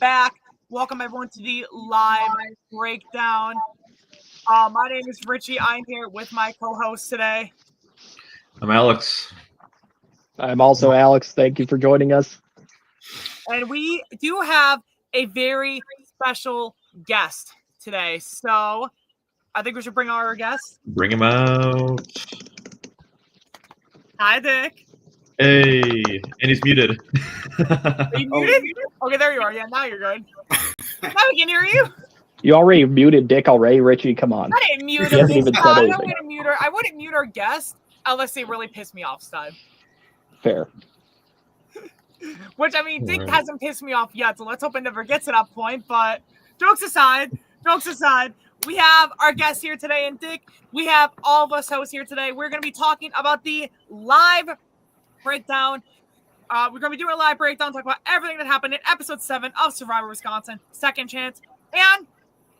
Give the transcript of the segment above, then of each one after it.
back. Welcome everyone to the live breakdown. My name is Richie. I'm here with my co-host today. I'm Aleks. I'm also Aleks. Thank you for joining us. And we do have a very special guest today. So I think we should bring our guest. Bring him out. Hi, Dick. Hey, and he's muted. Are you muted? Okay, there you are. Yeah, now you're good. Now we can hear you. You already muted Dick already, Richie. Come on. I didn't mute He him. hasn't even said I anything. wouldn't mute her. I wouldn't mute our guest unless they really piss me off, Steib. Fair. Which, I mean, Dick hasn't pissed me off yet, so let's hope it never gets to that point. But jokes aside, we have our guest here today. And Dick, we have all of us hosts here today. We're going to be talking about the live breakdown. We're going to be doing a live breakdown, talk about everything that happened in episode 7 of Survivor Wisconsin, Second Chance. And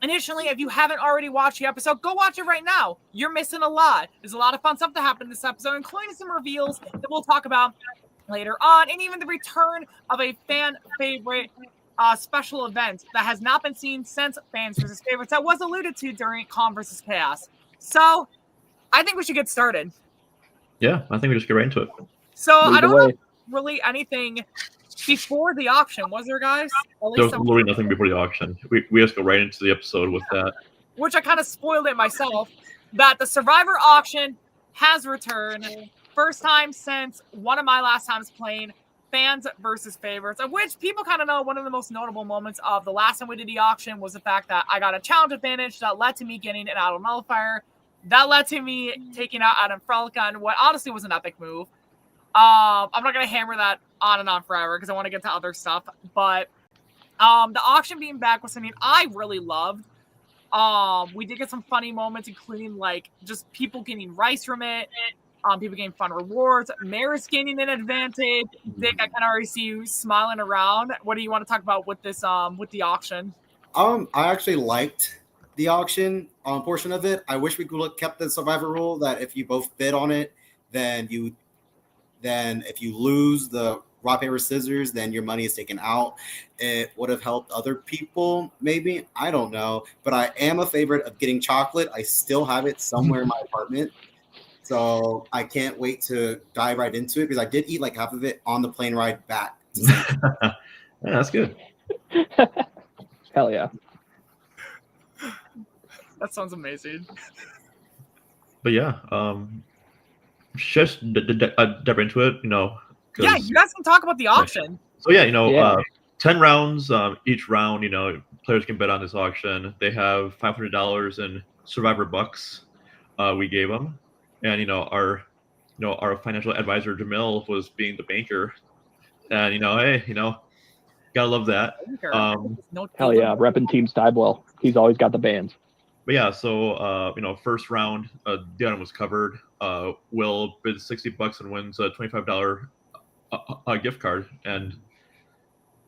initially, if you haven't already watched the episode, go watch it right now. You're missing a lot. There's a lot of fun stuff that happened in this episode, including some reveals that we'll talk about later on, and even the return of a fan favorite special event that has not been seen since Fans vs. Favorites that was alluded to during Calm vs. Chaos. So I think we should get started. Yeah, I think we just get right into it. So I don't know really anything before the auction, was there, guys? There was literally nothing before the auction. We just go right into the episode with that. Which I kind of spoiled it myself, that the Survivor auction has returned. First time since one of my last times playing Fans versus Favorites, of which people kind of know one of the most notable moments of the last time we did the auction was the fact that I got a challenge advantage that led to me getting an Idol Nullifier. That led to me taking out Adam Frelica, and what honestly was an epic move. I'm not going to hammer that on and on forever because I want to get to other stuff. But the auction being back was something I really loved. We did get some funny moments, including like just people getting rice from it. People getting fun rewards. Maris gaining an advantage. Dick, I can already see you smiling around. What do you want to talk about with this with the auction? I actually liked the auction portion of it. I wish we could have kept the Survivor rule that if you both bid on it, then if you lose the rock, paper, scissors, then your money is taken out. It would have helped other people, maybe. I don't know. But I am a favorite of getting chocolate. I still have it somewhere in my apartment. So I can't wait to dive right into it because I did eat like half of it on the plane ride back. Yeah, that's good. Hell yeah. That sounds amazing. But yeah, just dive into it, Yeah, you guys can talk about the auction. So yeah, 10 rounds. Each round, players can bet on this auction. They have $500 in Survivor bucks. We gave them. And our financial advisor Jamil was being the banker, and hey, gotta love that. Hell yeah, repping Team Steib well. He's always got the bands. But yeah, so first round, the item was covered. Will bid $60 and wins a $25 gift card, and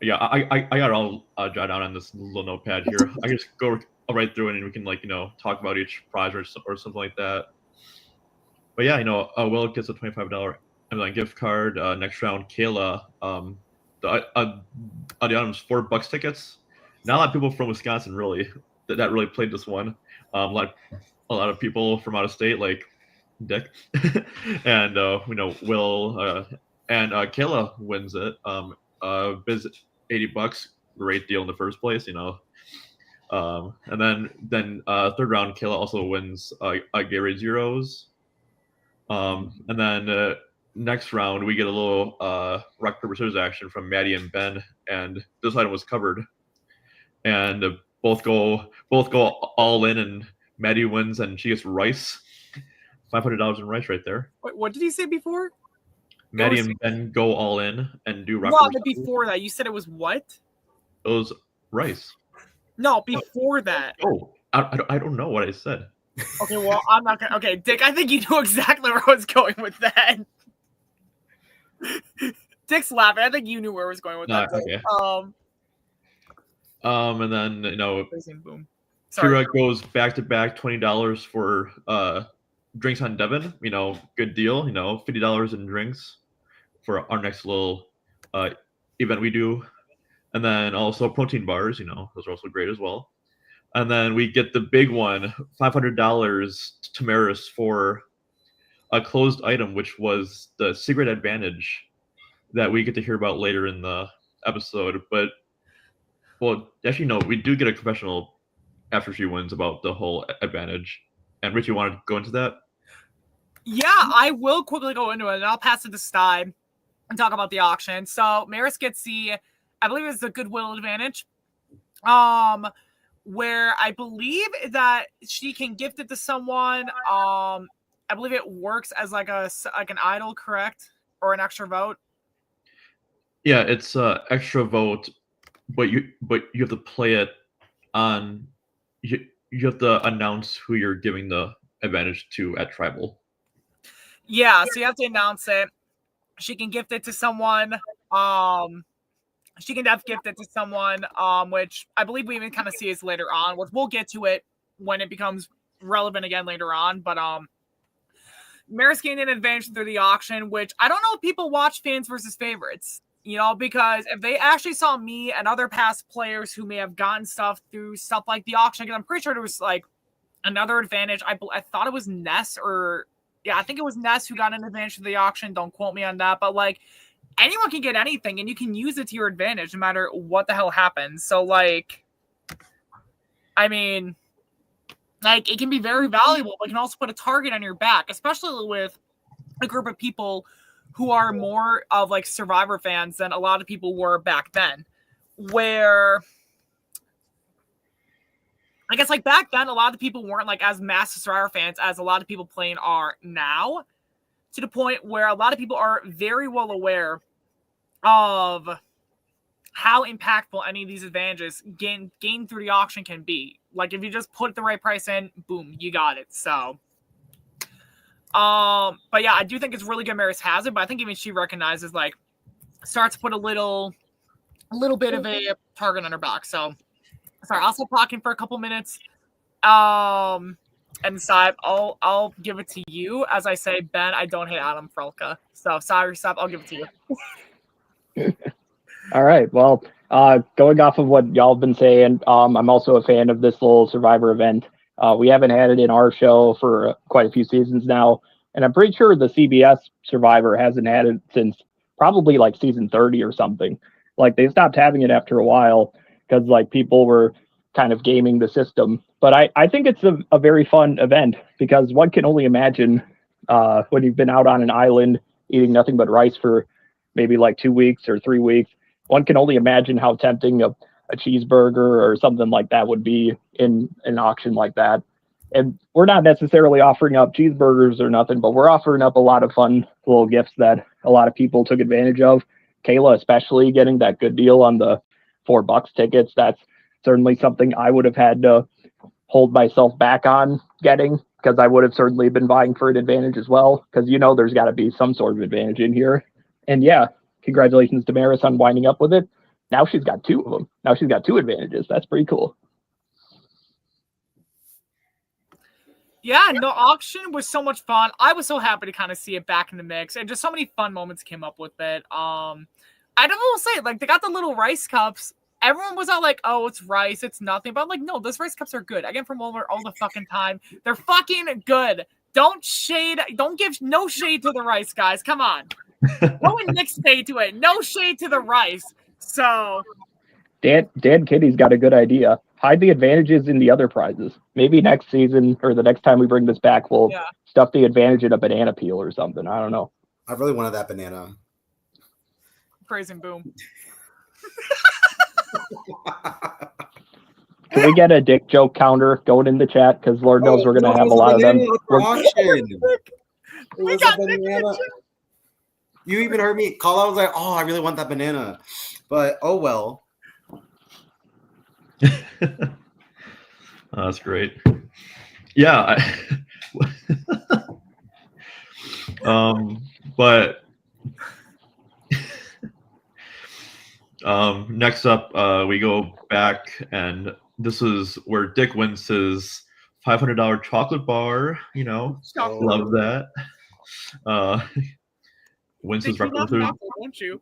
yeah, I got it all jotted down on this little notepad here. I can just go right through it, and we can talk about each prize or something like that. But yeah, Will gets a $25 Amazon gift card. Next round, Kayla. The item's $4 tickets. Not a lot of people from Wisconsin really that really played this one. A lot of people from out of state like Dick, and Will and Kayla wins it. Bids $80. Great deal in the first place, And then third round, Kayla also wins a Gatorade Zeros. And then next round we get a little rock paper scissors action from Maddie and Ben, and this item was covered, and both go all in, and Maddie wins, and she gets rice, $500 in rice right there. Wait, what did he say before? Maddie and Ben go all in and do rock No, paper but before that, you said it was what? It was rice. No, before that. Oh, I don't know what I said. Okay, well, I'm not gonna. Okay, Dick, I think you knew exactly where I was going with that. Dick's laughing. I think you knew where I was going with that. Okay. And then boom. Kira goes back to back $20 for drinks on Devon. Good deal. $50 in drinks for our next little event we do. And then also protein bars, those are also great as well. And then we get the big one, $500 Tamaris for a closed item, which was the Secret Advantage that we get to hear about later in the episode. But, well, actually, no, we do get a confessional after she wins about the whole advantage. And Richie, want to go into that? Yeah, I will quickly go into it, and I'll pass it to Steib and talk about the auction. So Maris gets I believe it's the Goodwill Advantage, where I believe that she can gift it to someone. I believe it works as like an idol, correct, or an extra vote. Yeah, it's extra vote, but you have to play it on. You have to announce who you're giving the advantage to at tribal. Yeah, so you have to announce it. She can gift it to someone. She can gift it to someone, which I believe we even kind of see is later on. We'll get to it when it becomes relevant again later on. But Maris gained an advantage through the auction, which I don't know if people watch fans versus favorites, because if they actually saw me and other past players who may have gotten stuff through stuff like the auction, because I'm pretty sure there was like another advantage. I thought it was Ness I think it was Ness who got an advantage to the auction. Don't quote me on that. But, like, anyone can get anything, and you can use it to your advantage no matter what the hell happens. So, like, I mean, like, it can be very valuable, but it can also put a target on your back, especially with a group of people who are more of, like, Survivor fans than a lot of people were back then. Where... I guess, like, back then, a lot of the people weren't, like, as massive Survivor fans as a lot of people playing are now, to the point where a lot of people are very well aware of how impactful any of these advantages gained through the auction can be. Like, if you just put the right price in, boom, you got it. So, but yeah, I do think it's really good Maris has it, but I think even she recognizes, like, starts to put a little bit of a target on her back. So, sorry, I'll stop talking for a couple minutes. And Steib, I'll give it to you. As I say, Ben, I don't hate Adam Frelka. So sorry, Steib, I'll give it to you. All right. Well, going off of what y'all have been saying, I'm also a fan of this little Survivor event. We haven't had it in our show for quite a few seasons now, and I'm pretty sure the CBS Survivor hasn't had it since probably like season 30 or something. Like, they stopped having it after a while because, like, people were kind of gaming the system. But I think it's a very fun event because one can only imagine when you've been out on an island eating nothing but rice for maybe like 2 weeks or 3 weeks, one can only imagine how tempting a cheeseburger or something like that would be in an auction like that. And we're not necessarily offering up cheeseburgers or nothing, but we're offering up a lot of fun little gifts that a lot of people took advantage of. Kayla especially getting that good deal on the $4 tickets. That's certainly something I would have had to hold myself back on getting, because I would have certainly been vying for an advantage as well, because there's got to be some sort of advantage in here. And yeah, congratulations to Maris on winding up with it. Now she's got 2 of them. Now she's got 2 advantages. That's pretty cool. Yeah, the auction was so much fun. I was so happy to kind of see it back in the mix, and just so many fun moments came up with it. I don't will say, like, they got the little rice cups. Everyone was all like, oh, it's rice, it's nothing. But I'm like, no, those rice cups are good. I get from Walmart all the fucking time. They're fucking good. Don't give no shade to the rice, guys. Come on. Go and Nick stay to it. No shade to the rice. So Dan Kitty's got a good idea. Hide the advantages in the other prizes. Maybe next season or the next time we bring this back, we'll stuff the advantage in a banana peel or something. I don't know. I really wanted that banana. Praise and boom. Can we get a dick joke counter going in the chat? Because Lord knows we're going to have a lot of them. We got banana. You even heard me call out. I was like, oh, I really want that banana. But, oh, well. That's great. Yeah. But next up, we go back, and this is where Dick wins his $500 chocolate bar. Love that. Wins his record. Won't you?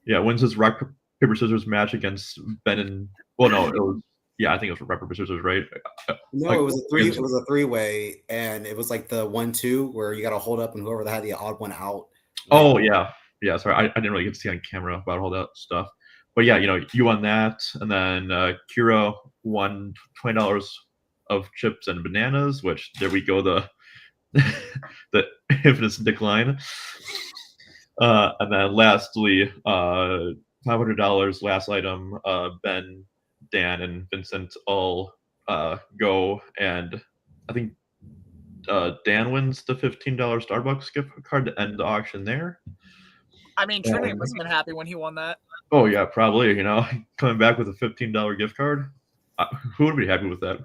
Yeah, wins his rock paper scissors match against Ben and no, it was I think it was rock paper scissors, right? No, it was a three. It was a 3-way, and it was like the 1-2 where you got to hold up, and whoever had the odd one out. Oh yeah. Sorry, I didn't really get to see on camera about all that stuff. But yeah, you won that, and then Kira won $20 of chips and bananas. Which there we go, the infinite decline. And then lastly, $500 last item. Ben, Dan, and Vincent all go, and I think Dan wins the $15 Starbucks gift card to end the auction there. I mean, Trinity must have been happy when he won that. Oh yeah, probably. Coming back with a $15 gift card, who would be happy with that?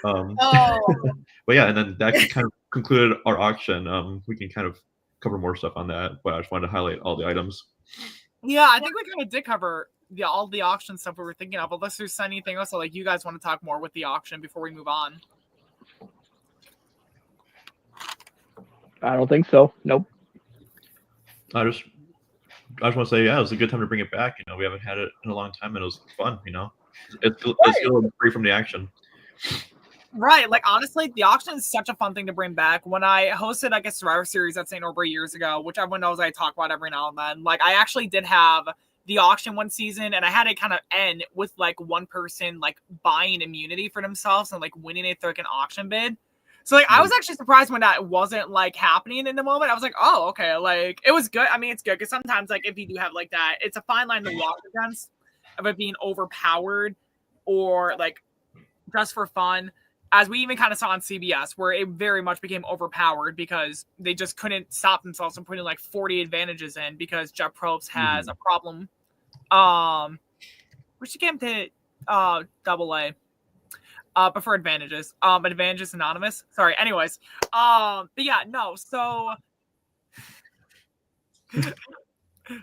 But yeah, and then that kind of concluded our auction. We can kind of cover more stuff on that, but I just wanted to highlight all the items. Yeah, I think we kind of did cover all the auction stuff we were thinking of. Unless there's anything else, like you guys want to talk more with the auction before we move on. I don't think so. Nope. I just want to say, it was a good time to bring it back. We haven't had it in a long time, and it was fun. It's still free from the action. Right. Like, honestly, the auction is such a fun thing to bring back. When I hosted, a Survivor Series at St. Norbert years ago, which everyone knows I talk about every now and then, like, I actually did have the auction one season, and I had it kind of end with, like, one person, like, buying immunity for themselves and, like, winning it through, like, an auction bid. So, like, I was actually surprised when that wasn't, like, happening in the moment. I was like, oh, okay. Like, it was good. I mean, it's good because sometimes, like, if you do have, like, that, it's a fine line to walk against of it being overpowered or, like, just for fun. As we even kind of saw on CBS, where it very much became overpowered because they just couldn't stop themselves from putting, like, 40 advantages in because Jeff Probst has a problem. Which came to AA. But for advantages. Advantages anonymous. Sorry. Anyways. But yeah, no. So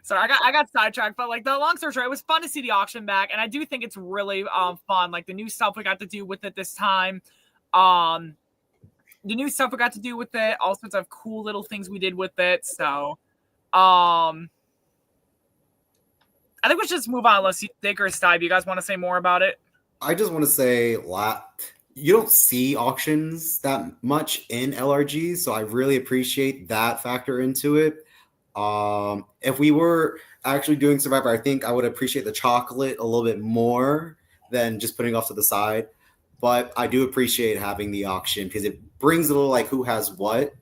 sorry, I got sidetracked, but like the long story short, it was fun to see the auction back, and I do think it's really fun. Like the new stuff we got to do with it this time. The new stuff we got to do with it, all sorts of cool little things we did with it. So I think we should just move on unless Dick or Steib, you guys want to say more about it? I just want to say, you don't see auctions that much in LRG, so I really appreciate that factor into it. If we were actually doing Survivor, I think I would appreciate the chocolate a little bit more than just putting it off to the side. But I do appreciate having the auction because it brings a little like who has what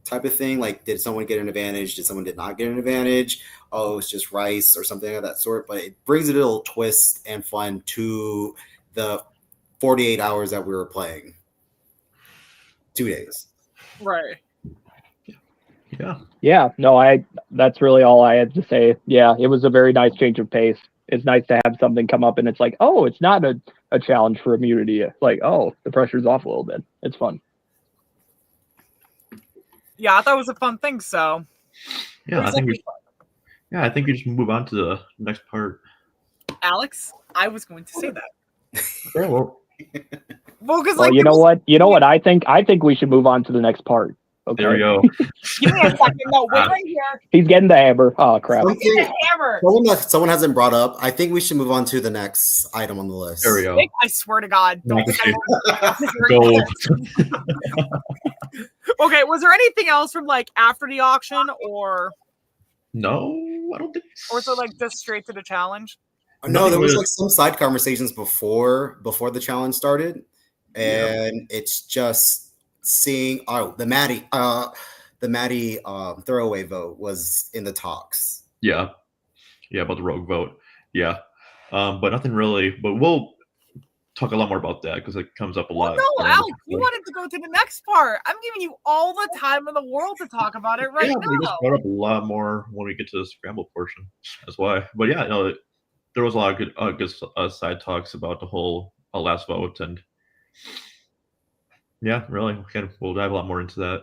type of thing. Like, did someone get an advantage? Did someone not get an advantage? Oh, it's just rice or something of that sort. But it brings a little twist and fun to the 48 hours that we were playing. 2 days. Right. Yeah. No, that's really all I had to say. Yeah, it was a very nice change of pace. It's nice to have something come up and it's like, oh, it's not a challenge for immunity. It's like, oh, the pressure's off a little bit. It's fun. Yeah, I thought it was a fun thing. So yeah, I think we just move on to the next part. Aleks, I was going to say that. Okay, well, because you know what? I think we should move on to the next part. Okay. There we go. Give me a second. No, wait right here. He's getting the hammer. Oh crap! The hammer. Someone hasn't brought up. I think we should move on to the next item on the list. There we go. I swear to God. Don't Go. Okay, was there anything else from like after the auction or? No, I don't think. Or was it like just straight to the challenge? No, there was like some side conversations before the challenge started, and it's just seeing the Maddie throwaway vote was in the talks. Yeah, about the rogue vote. Yeah, but nothing really. But we'll talk a lot more about that because it comes up a lot. No, Aleks, you wanted to go to the next part. I'm giving you all the time in the world to talk about it right now. We just brought up a lot more when we get to the scramble portion. That's why. But yeah, no, there was a lot of good side talks about the whole last vote, and yeah, really, we'll dive a lot more into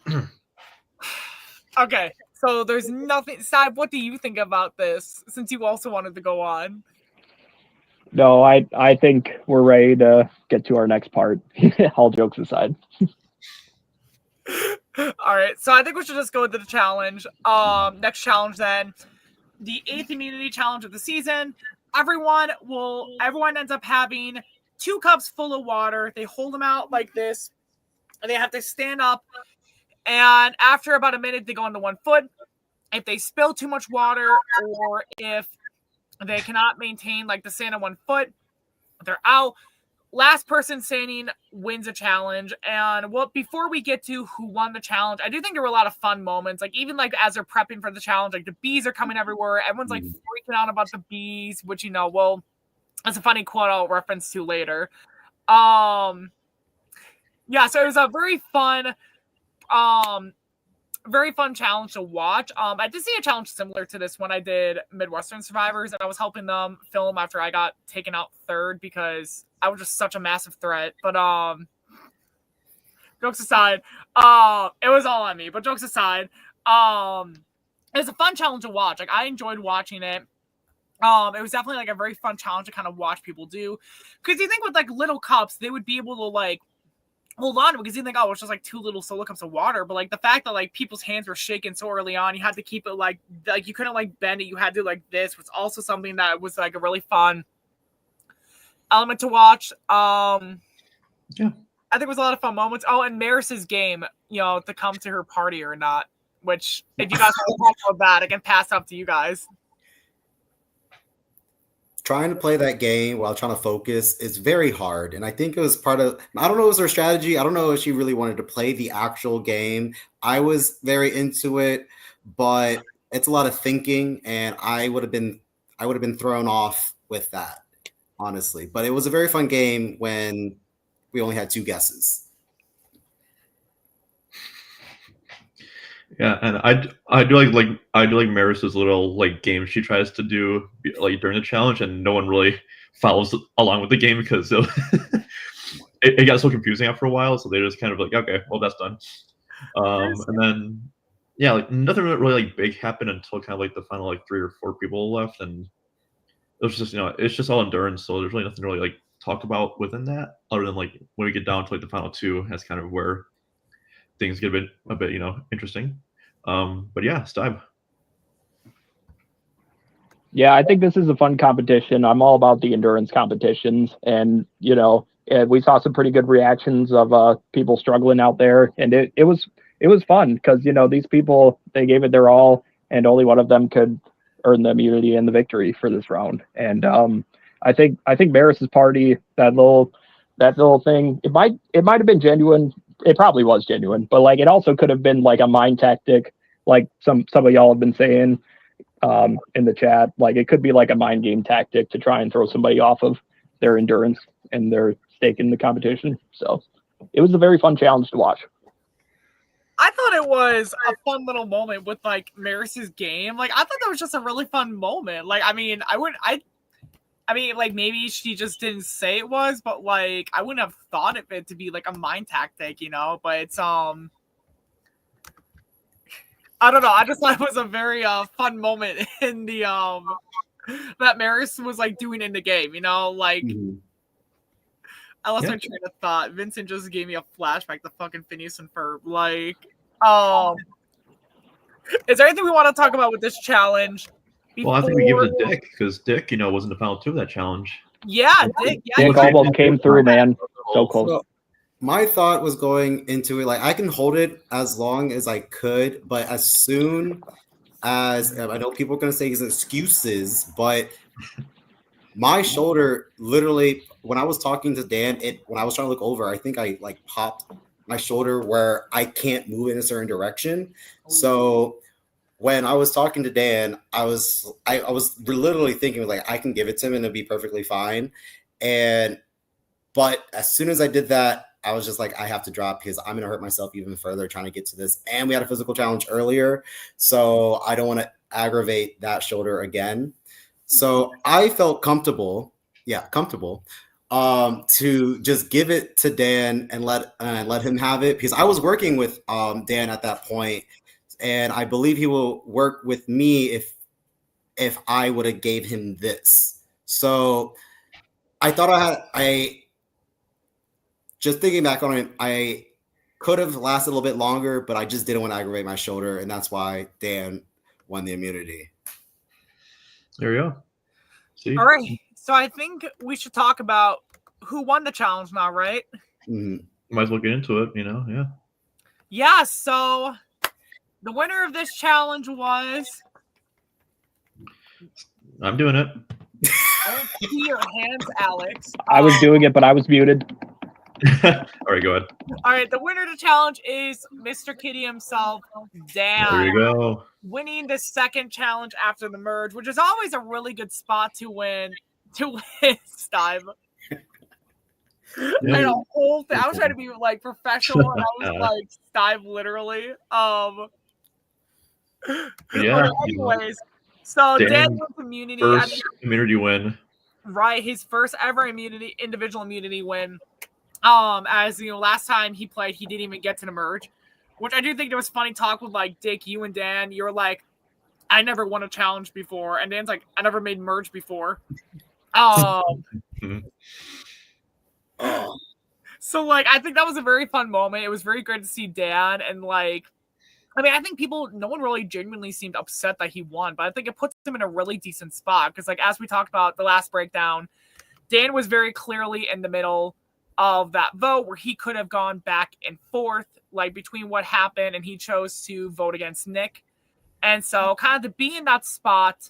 that. Okay, so there's nothing. Steib, what do you think about this? Since you also wanted to go on. No, I think we're ready to get to our next part. All jokes aside. All right, so I think we should just go into the challenge. Next challenge then. the 8th immunity challenge of the season. Everyone ends up having 2 cups full of water. They hold them out like this, and they have to stand up. And after about a minute, they go into 1 foot. If they spill too much water, or if they cannot maintain like the stand on 1 foot, they're out. Last person standing wins a challenge. And before we get to who won the challenge, I do think there were a lot of fun moments. Like even like as they're prepping for the challenge, like the bees are coming everywhere. Everyone's like freaking out about the bees, which that's a funny quote I'll reference to later. So it was a very fun challenge to watch. I did see a challenge similar to this when I did Midwestern Survivors, and I was helping them film after I got taken out 3rd because I was just such a massive threat. But jokes aside, it was all on me. But jokes aside, it was a fun challenge to watch. Like I enjoyed watching it. It was definitely like a very fun challenge to kind of watch people do, because you think with like little cups they would be able to like hold on, because you think, oh, it's just like 2 little solo cups of water. But like the fact that like people's hands were shaking so early on, you had to keep it like you couldn't like bend it. You had to like this was also something that was like a really fun element to watch. I think it was a lot of fun moments. Oh, and Maris's game, to come to her party or not, which if you guys want to talk about that, I can pass up to you guys. Trying to play that game while trying to focus is very hard. And I think it was part of, I don't know if it was her strategy. I don't know if she really wanted to play the actual game. I was very into it, but it's a lot of thinking, and I would have been thrown off with that, honestly. But it was a very fun game when we only had 2 guesses. Yeah, and I do like Maris's little like game she tries to do like during the challenge, and no one really follows along with the game because it got so confusing after a while. So they just kind of like, okay, well that's done. And then like nothing really like big happened until kind of like the final like 3 or 4 people left, and it was just it's just all endurance. So there's really nothing to really like talk about within that, other than like when we get down to like the final 2, that's kind of where things get a bit interesting. But yeah, Steib. Yeah, I think this is a fun competition. I'm all about the endurance competitions, and we saw some pretty good reactions of people struggling out there, and it was fun because these people, they gave it their all, and only one of them could earn the immunity and the victory for this round. And I think Maris's party, that little thing, it might have been genuine. It probably was genuine, but like it also could have been like a mind tactic, like some of y'all have been saying in the chat. Like it could be like a mind game tactic to try and throw somebody off of their endurance and their stake in the competition. So it was a very fun challenge to watch. I thought it was a fun little moment with like Maris's game. Like I thought that was just a really fun moment. Like I mean, like maybe she just didn't say it was, but like I wouldn't have thought of it to be like a mind tactic, but it's I don't know. I just thought it was a very fun moment in the that Maris was like doing in the game, like I lost my train of thought. Vincent just gave me a flashback to fucking Phineas and Ferb. Like, is there anything we want to talk about with this challenge? Well, I think we give it to Dick, because Dick, was in the final 2 of that challenge. Yeah, Dick. Yeah, Dick almost came through, man. So close. So, my thought was going into it, like, I can hold it as long as I could, but as soon as, I know people are going to say his excuses, but my shoulder literally, when I was talking to Dan, when I was trying to look over, I think I like popped my shoulder where I can't move in a certain direction. So when I was talking to Dan, I was literally thinking like I can give it to him and it'll be perfectly fine. But as soon as I did that, I was just like, I have to drop because I'm going to hurt myself even further trying to get to this. And we had a physical challenge earlier, so I don't want to aggravate that shoulder again. So I felt comfortable to just give it to Dan and let him have it, because I was working with Dan at that point, and I believe he will work with me if I would have gave him this. So I thought just thinking back on it, I could have lasted a little bit longer, but I just didn't want to aggravate my shoulder, and that's why Dan won the immunity. There you go. See? All right. So I think we should talk about who won the challenge now, right? Mhm. Might as well get into it, yeah. Yeah, so the winner of this challenge was... I'm doing it. I don't see your hands, Aleks. I was doing it, but I was muted. All right, go ahead. All right, the winner of the challenge is Mr. Kitty himself, Dan. There you go. Winning the second challenge after the merge, which is always a really good spot to win Steib. Yeah. And a whole thing. I was trying to be like professional, and I was like Steib literally. Yeah. Anyways, so Dan wins immunity. First immunity win. Right, his first ever individual immunity win. As you know, last time he played, he didn't even get to the merge, which I do think there was funny talk with like Dick, you and Dan. You were like, I never won a challenge before, and Dan's like, I never made merge before. So like, I think that was a very fun moment. It was very great to see Dan, and like, I mean, I think no one really genuinely seemed upset that he won, but I think it puts him in a really decent spot because, like, as we talked about the last breakdown, Dan was very clearly in the middle of that vote where he could have gone back and forth, like, between what happened, and he chose to vote against Nick. And so, kind of to be in that spot,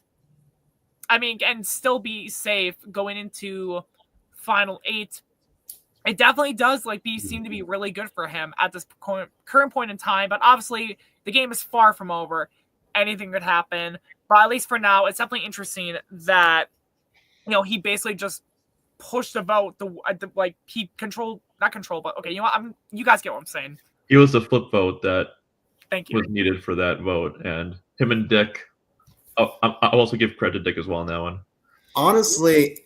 I mean, and still be safe going into Final 8, it definitely does seem to be really good for him at this current point in time. But obviously, the game is far from over. Anything could happen. But at least for now, it's definitely interesting that he basically just pushed the vote. He controlled, not control, but okay, you know what? You guys get what I'm saying. It was the flip vote that Thank you. was needed for that vote, and him and Dick. I'll also give credit to Dick as well on that one. Honestly,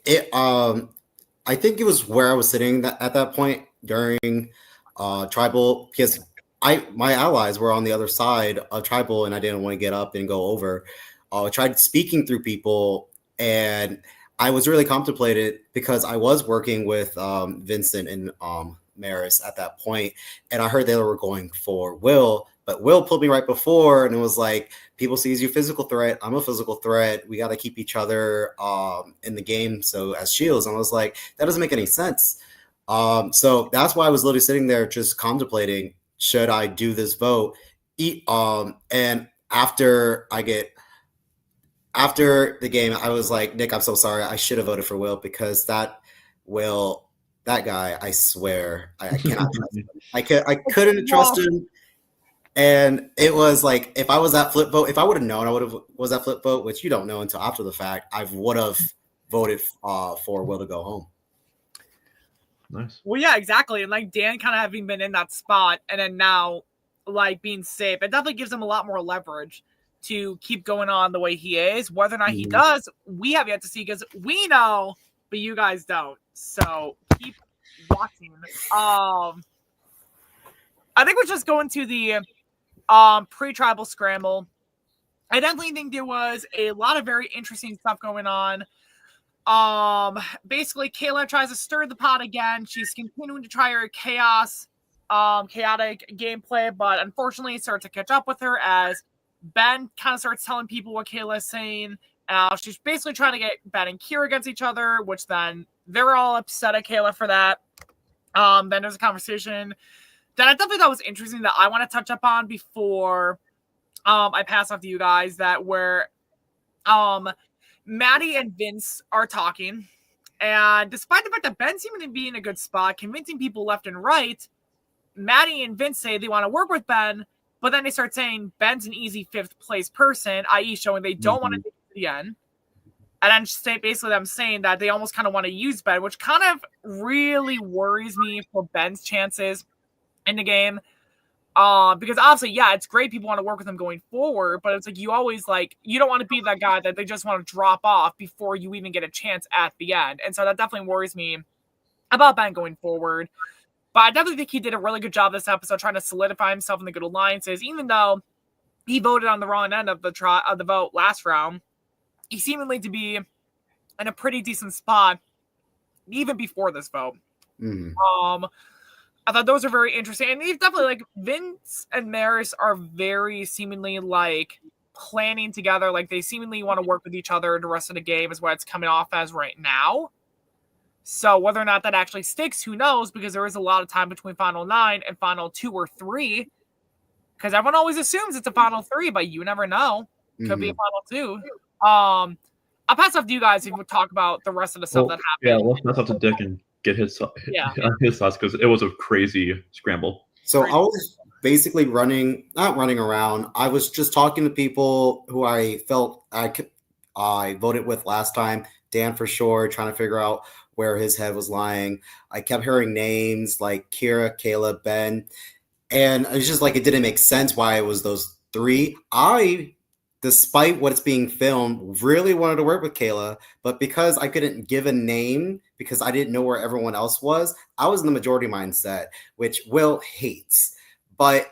I think it was where I was sitting at that point during Tribal, because my allies were on the other side of Tribal, and I didn't want to get up and go over. I tried speaking through people, and I was really contemplated because I was working with Vincent and Maris at that point, and I heard they were going for Will, but Will pulled me right before, and it was like, people sees you physical threat. I'm a physical threat. We got to keep each other in the game, so as shields. And I was like, that doesn't make any sense. So that's why I was literally sitting there just contemplating, should I do this vote? And after the game, I was like, Nick, I'm so sorry. I should have voted for Will, because that guy, I swear, I cannot trust him. I couldn't trust him. And it was like, if I was that flip vote, if I would have known I would have was that flip vote, which you don't know until after the fact, I would have voted for Will to go home. Nice. Well, yeah, exactly. And like Dan kind of having been in that spot, and then now like being safe, it definitely gives him a lot more leverage to keep going on the way he is. Whether or not he does, we have yet to see, because we know, but you guys don't. So keep watching. I think we're just going to the pre-tribal scramble. I definitely think there was a lot of very interesting stuff going on. Basically, Kayla tries to stir the pot again. She's continuing to try her chaotic gameplay, but unfortunately it starts to catch up with her as Ben kind of starts telling people what Kayla is saying. She's basically trying to get Ben and Kira against each other, which then they're all upset at Kayla for that. Then there's a conversation that I definitely thought was interesting that I want to touch up on before I pass off to you guys, that where Maddie and Vince are talking, and despite the fact that Ben seeming to be in a good spot, convincing people left and right, Maddie and Vince say they want to work with Ben, but then they start saying Ben's an easy 5th place person, i.e. showing they don't want to do it to the end. And then basically them saying that they almost kind of want to use Ben, which kind of really worries me for Ben's chances in the game. Because obviously, yeah, it's great people want to work with him going forward, but it's like you always you don't want to be that guy that they just want to drop off before you even get a chance at the end. And so that definitely worries me about Ben going forward. But I definitely think he did a really good job this episode trying to solidify himself in the good alliances, even though he voted on the wrong end of the vote last round. He seemingly to be in a pretty decent spot even before this vote. I thought those are very interesting. And he's definitely Vince and Maris are very seemingly planning together. Like, they seemingly want to work with each other the rest of the game is what it's coming off as right now. So whether or not that actually sticks, who knows? Because there is a lot of time between Final 9 and Final 2 or 3. Because everyone always assumes it's a Final 3, but you never know. Could be a Final 2. I'll pass off to you guys if you would talk about the rest of the stuff that happened. Yeah, let's pass off to Dick and get his thoughts because it was a crazy scramble. So I was basically not running around. I was just talking to people who I felt I voted with last time. Dan for sure, trying to figure out where his head was lying. I kept hearing names like Kira, Caleb, Ben, and it's just like it didn't make sense why it was those three. I, despite what's being filmed, really wanted to work with Kayla, but because I couldn't give a name because I didn't know where everyone else was, I was in the majority mindset, which Will hates. But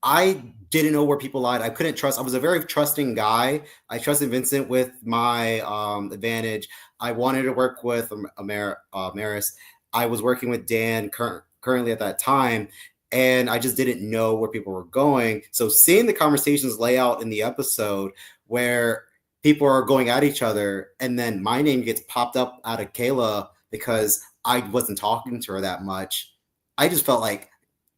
I didn't know where people lied. I couldn't trust. I was a very trusting guy. I trusted Vincent with my advantage. I wanted to work with Maris. I was working with Dan currently at that time, and I just didn't know where people were going. So seeing the conversations lay out in the episode where people are going at each other, and then my name gets popped up out of Kayla because I wasn't talking to her that much, I just felt like,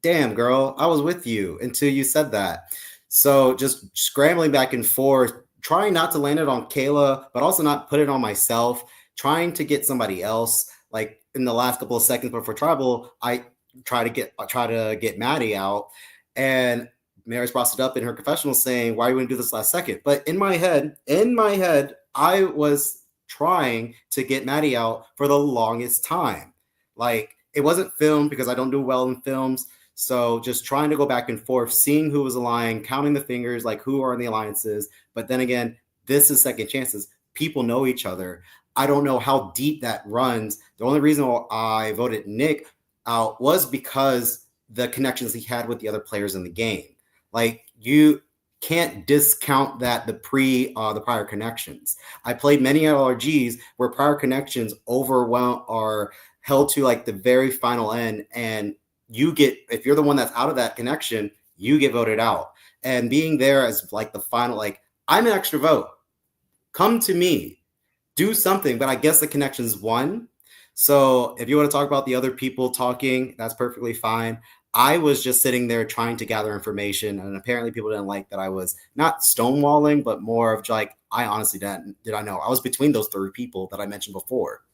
damn, girl, I was with you until you said that. So just scrambling back and forth, trying not to land it on Kayla, but also not put it on myself, trying to get somebody else. Like in the last couple of seconds before Tribal, I try to get Maddie out, and Mary's brought it up in her confessional saying, why are you going to do this last second? But in my head, I was trying to get Maddie out for the longest time. Like, it wasn't filmed because I don't do well in films. So just trying to go back and forth, seeing who was lying, counting the fingers, like who are in the alliances. But then again, this is second chances. People know each other. I don't know how deep that runs. The only reason I voted Nick out was because the connections he had with the other players in the game. Like, you can't discount that the prior connections. I played many LRGs where prior connections overwhelm or held to like the very final end, and if you're the one that's out of that connection, you get voted out. And being there as like the final, like, I'm an extra vote. Come to me, do something. But I guess the connections won. So if you want to talk about the other people talking, that's perfectly fine. I was just sitting there trying to gather information, and apparently people didn't like that I was not stonewalling, but more of like, I honestly did I know I was between those three people that I mentioned before.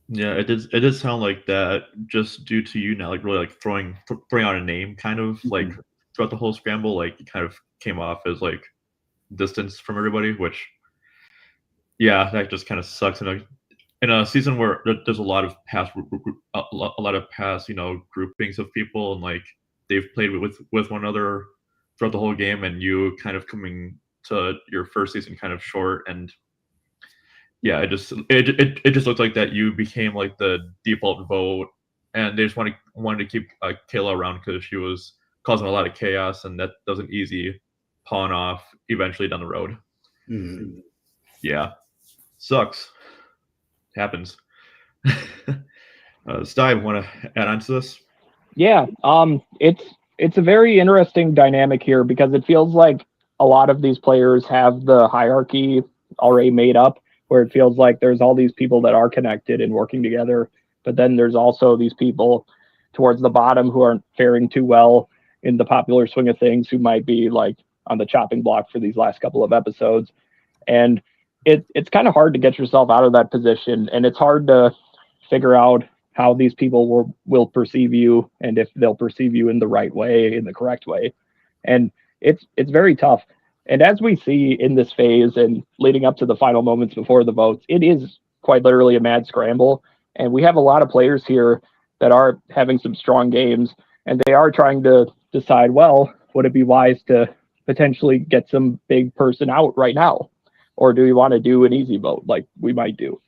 Yeah, it did sound like that, just due to you now, like really like throwing out a name kind of like throughout the whole scramble, like it kind of came off as like distance from everybody, which yeah, that just kind of sucks. In a season where there's a lot of past groupings of people, and like they've played with one another throughout the whole game, and you kind of coming to your first season kind of short, and yeah, it just looked like that you became like the default vote, and they just wanted to keep Kayla around because she was causing a lot of chaos, and that was an easy pawn off eventually down the road. Mm-hmm. Yeah, sucks. Happens. Steib, want to add on to this? Yeah, it's a very interesting dynamic here because it feels like a lot of these players have the hierarchy already made up, where it feels like there's all these people that are connected and working together, but then there's also these people towards the bottom who aren't faring too well in the popular swing of things, who might be like on the chopping block for these last couple of episodes. And it's kind of hard to get yourself out of that position, and it's hard to figure out how these people will perceive you, and if they'll perceive you in the right way, in the correct way. And it's very tough. And as we see in this phase and leading up to the final moments before the votes, it is quite literally a mad scramble. And we have a lot of players here that are having some strong games, and they are trying to decide, well, would it be wise to potentially get some big person out right now? Or do we want to do an easy vote like we might do?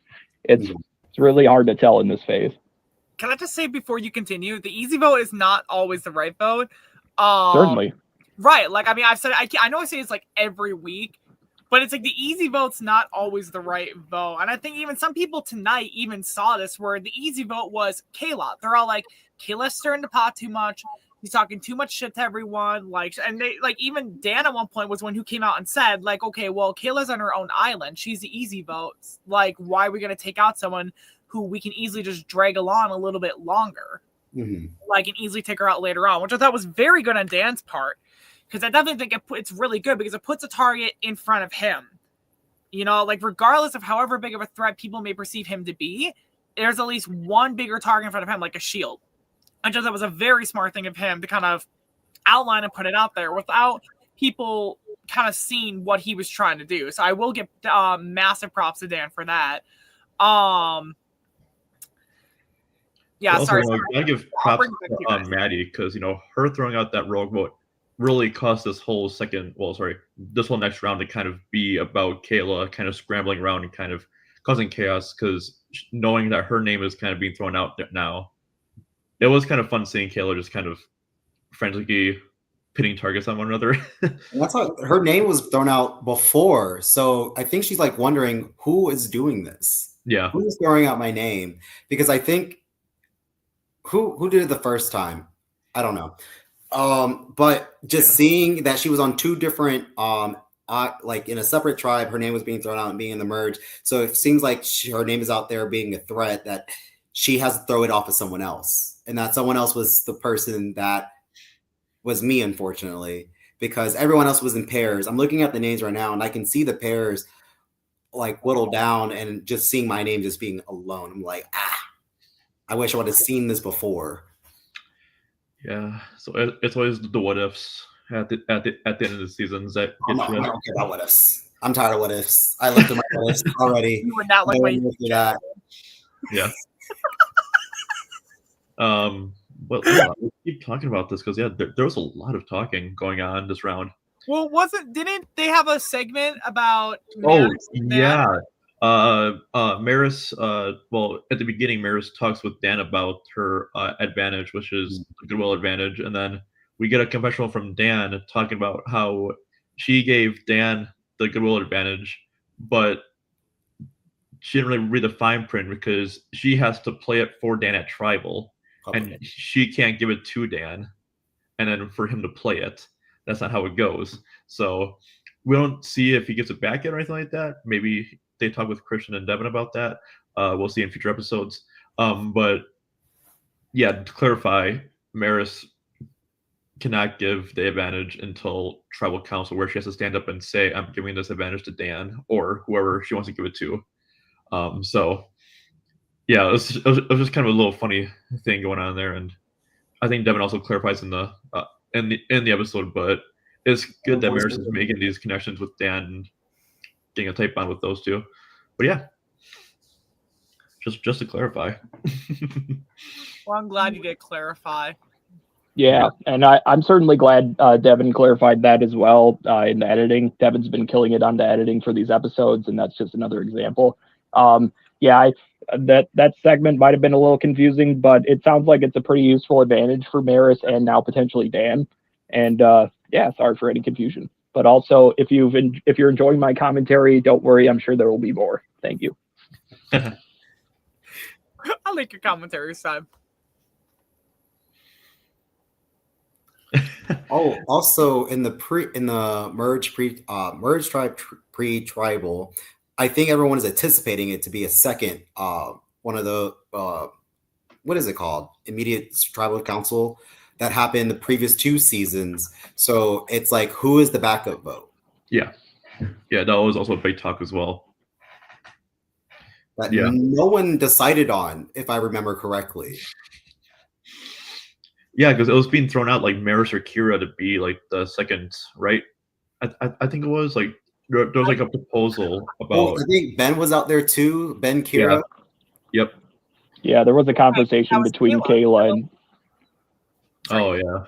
It's really hard to tell in this phase. Can I just say before you continue, the easy vote is not always the right vote. Certainly. Right. Like, I mean, I've said, I know I say it's like every week, but it's like the easy vote's not always the right vote. And I think even some people tonight even saw this, where the easy vote was Kayla. They're all like, Kayla's stirring the pot too much. He's talking too much shit to everyone. Like, and they like even Dan at one point was one who came out and said, like, okay, well, Kayla's on her own island. She's the easy vote. Like, why are we gonna take out someone who we can easily just drag along a little bit longer? Like, and easily take her out later on, which I thought was very good on Dan's part. Because I definitely think it's really good because it puts a target in front of him. You know, like regardless of however big of a threat people may perceive him to be, there's at least one bigger target in front of him, like a shield. I just thought that was a very smart thing of him to kind of outline and put it out there without people kind of seeing what he was trying to do. So I will give massive props to Dan for that. Yeah, also, sorry. I give props to Maddie because, you know, her throwing out that rogue vote really caused this whole this whole next round to kind of be about Kayla kind of scrambling around and kind of causing chaos because knowing that her name is kind of being thrown out there now. It was kind of fun seeing Kayla just kind of frantically pitting targets on one another. That's how her name was thrown out before. So I think she's like wondering who is doing this. Yeah. Who's throwing out my name? Because I think who did it the first time? I don't know. But just seeing that she was on two different like in a separate tribe, her name was being thrown out and being in the merge. So it seems like her name is out there being a threat that she has to throw it off of someone else. And that someone else was the person that was me, unfortunately, because everyone else was in pairs. I'm looking at the names right now and I can see the pairs like whittled down and just seeing my name just being alone. I'm like, I wish I would have seen this before. Yeah, so it's always the what ifs at the end of the seasons that I don't care about what ifs. I'm tired of what ifs. I looked at my what ifs already. You would not like what you that. Yeah. But yeah, we keep talking about this because there was a lot of talking going on this round. Well, didn't they have a segment about Maris well, at the beginning, Maris talks with Dan about her advantage, which is the goodwill advantage, and then we get a confessional from Dan talking about how she gave Dan the goodwill advantage, but she didn't really read the fine print because she has to play it for Dan at Tribal, and she can't give it to Dan, and then for him to play it. That's not how it goes. So we don't see if he gets it back yet or anything like that. Maybe they talk with Christian and Devin about that. We'll see in future episodes. But yeah, to clarify, Maris cannot give the advantage until Tribal Council, where she has to stand up and say, I'm giving this advantage to Dan or whoever she wants to give it to. So yeah, it was just kind of a little funny thing going on there. And I think Devin also clarifies in the episode, but it's good that Maris is making these connections with Dan and getting a tight bond with those two. But yeah, just to clarify. Well, I'm glad you did clarify. Yeah, and I'm certainly glad Devin clarified that as well in the editing. Devin's been killing it on the editing for these episodes, and that's just another example. That segment might have been a little confusing, but it sounds like it's a pretty useful advantage for Maris and now potentially Dan. And sorry for any confusion. But also, if you're enjoying my commentary, don't worry. I'm sure there will be more. Thank you. I like your commentary, Steib. Also in the merge tribe pre-tribal, I think everyone is anticipating it to be a second one of the what is it called? Immediate tribal council that happened the previous 2 seasons. So it's like, who is the backup vote? Yeah, that was also a big talk as well. That no one decided on, if I remember correctly. Yeah, because it was being thrown out like Maris or Kira to be like the second, right? I think it was like there was like a proposal about. I think Ben was out there too. Ben, Kira. Yeah. Yep. Yeah, there was a conversation between Kayla and. Oh yeah.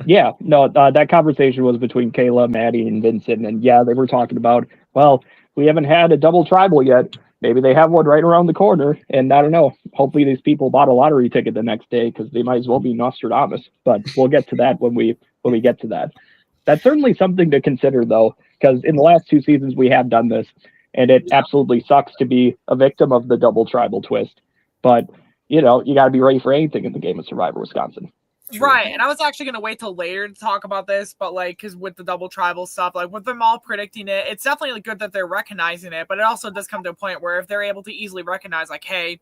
Yeah, no, that conversation was between Kayla, Maddie, and Vincent, and yeah, they were talking about, well, we haven't had a double tribal yet. Maybe they have one right around the corner, and I don't know. Hopefully, these people bought a lottery ticket the next day because they might as well be Nostradamus. But we'll get to that when we get to that. That's certainly something to consider, though, because in the last 2 seasons we have done this, and it absolutely sucks to be a victim of the double tribal twist. But you got to be ready for anything in the game of Survivor Wisconsin. True. Right, and I was actually going to wait till later to talk about this, but like, because with the double tribal stuff, like with them all predicting it, it's definitely good that they're recognizing it, but it also does come to a point where if they're able to easily recognize, like, hey,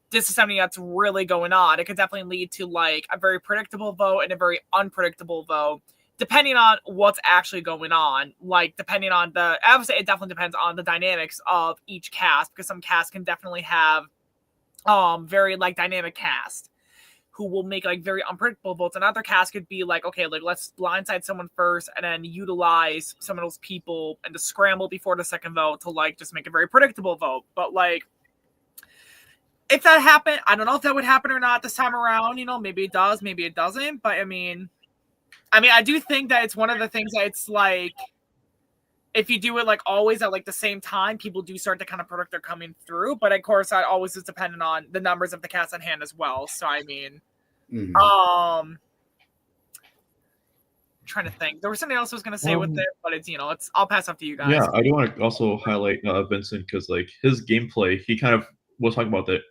this is something that's really going on, it could definitely lead to like a very predictable vote and a very unpredictable vote, depending on what's actually going on. Like, depending on obviously, it definitely depends on the dynamics of each cast, because some casts can definitely have very like dynamic cast who will make like very unpredictable votes. Another cast could be like, okay, like let's blindside someone first and then utilize some of those people and to scramble before the second vote to like just make a very predictable vote. But like, if that happened, I don't know if that would happen or not this time around. You know, maybe it does, maybe it doesn't. But I mean, I do think that it's one of the things that it's like, if you do it like always at like the same time, people do start to kind of predict they're coming through. But of course, that always is dependent on the numbers of the cast on hand as well. So I mean, trying to think, there was something else I was going to say with it, but it's I'll pass up to you guys. Yeah, I do want to also highlight Vincent, because like his gameplay, he kind of was talking about that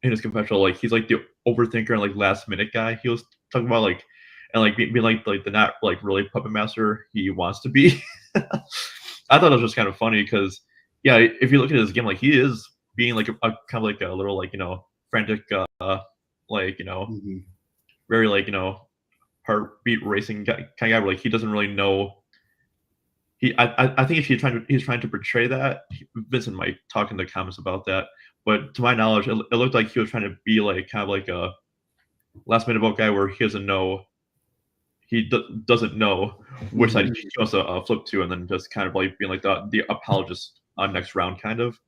in his confessional. Like he's like the overthinker and like last minute guy. He was talking about like and like being like the not like really puppet master he wants to be. I thought it was just kind of funny because yeah, if you look at his game, like he is being like a kind of like a little like frantic like very like heartbeat racing kind of guy where like he doesn't really know. I think if he's trying to portray that, Vincent might talk in the comments about that. But to my knowledge, it looked like he was trying to be like kind of like a last minute vote guy where he doesn't know. He doesn't know which side he wants to flip to, and then just kind of like being like the apologist on next round, kind of.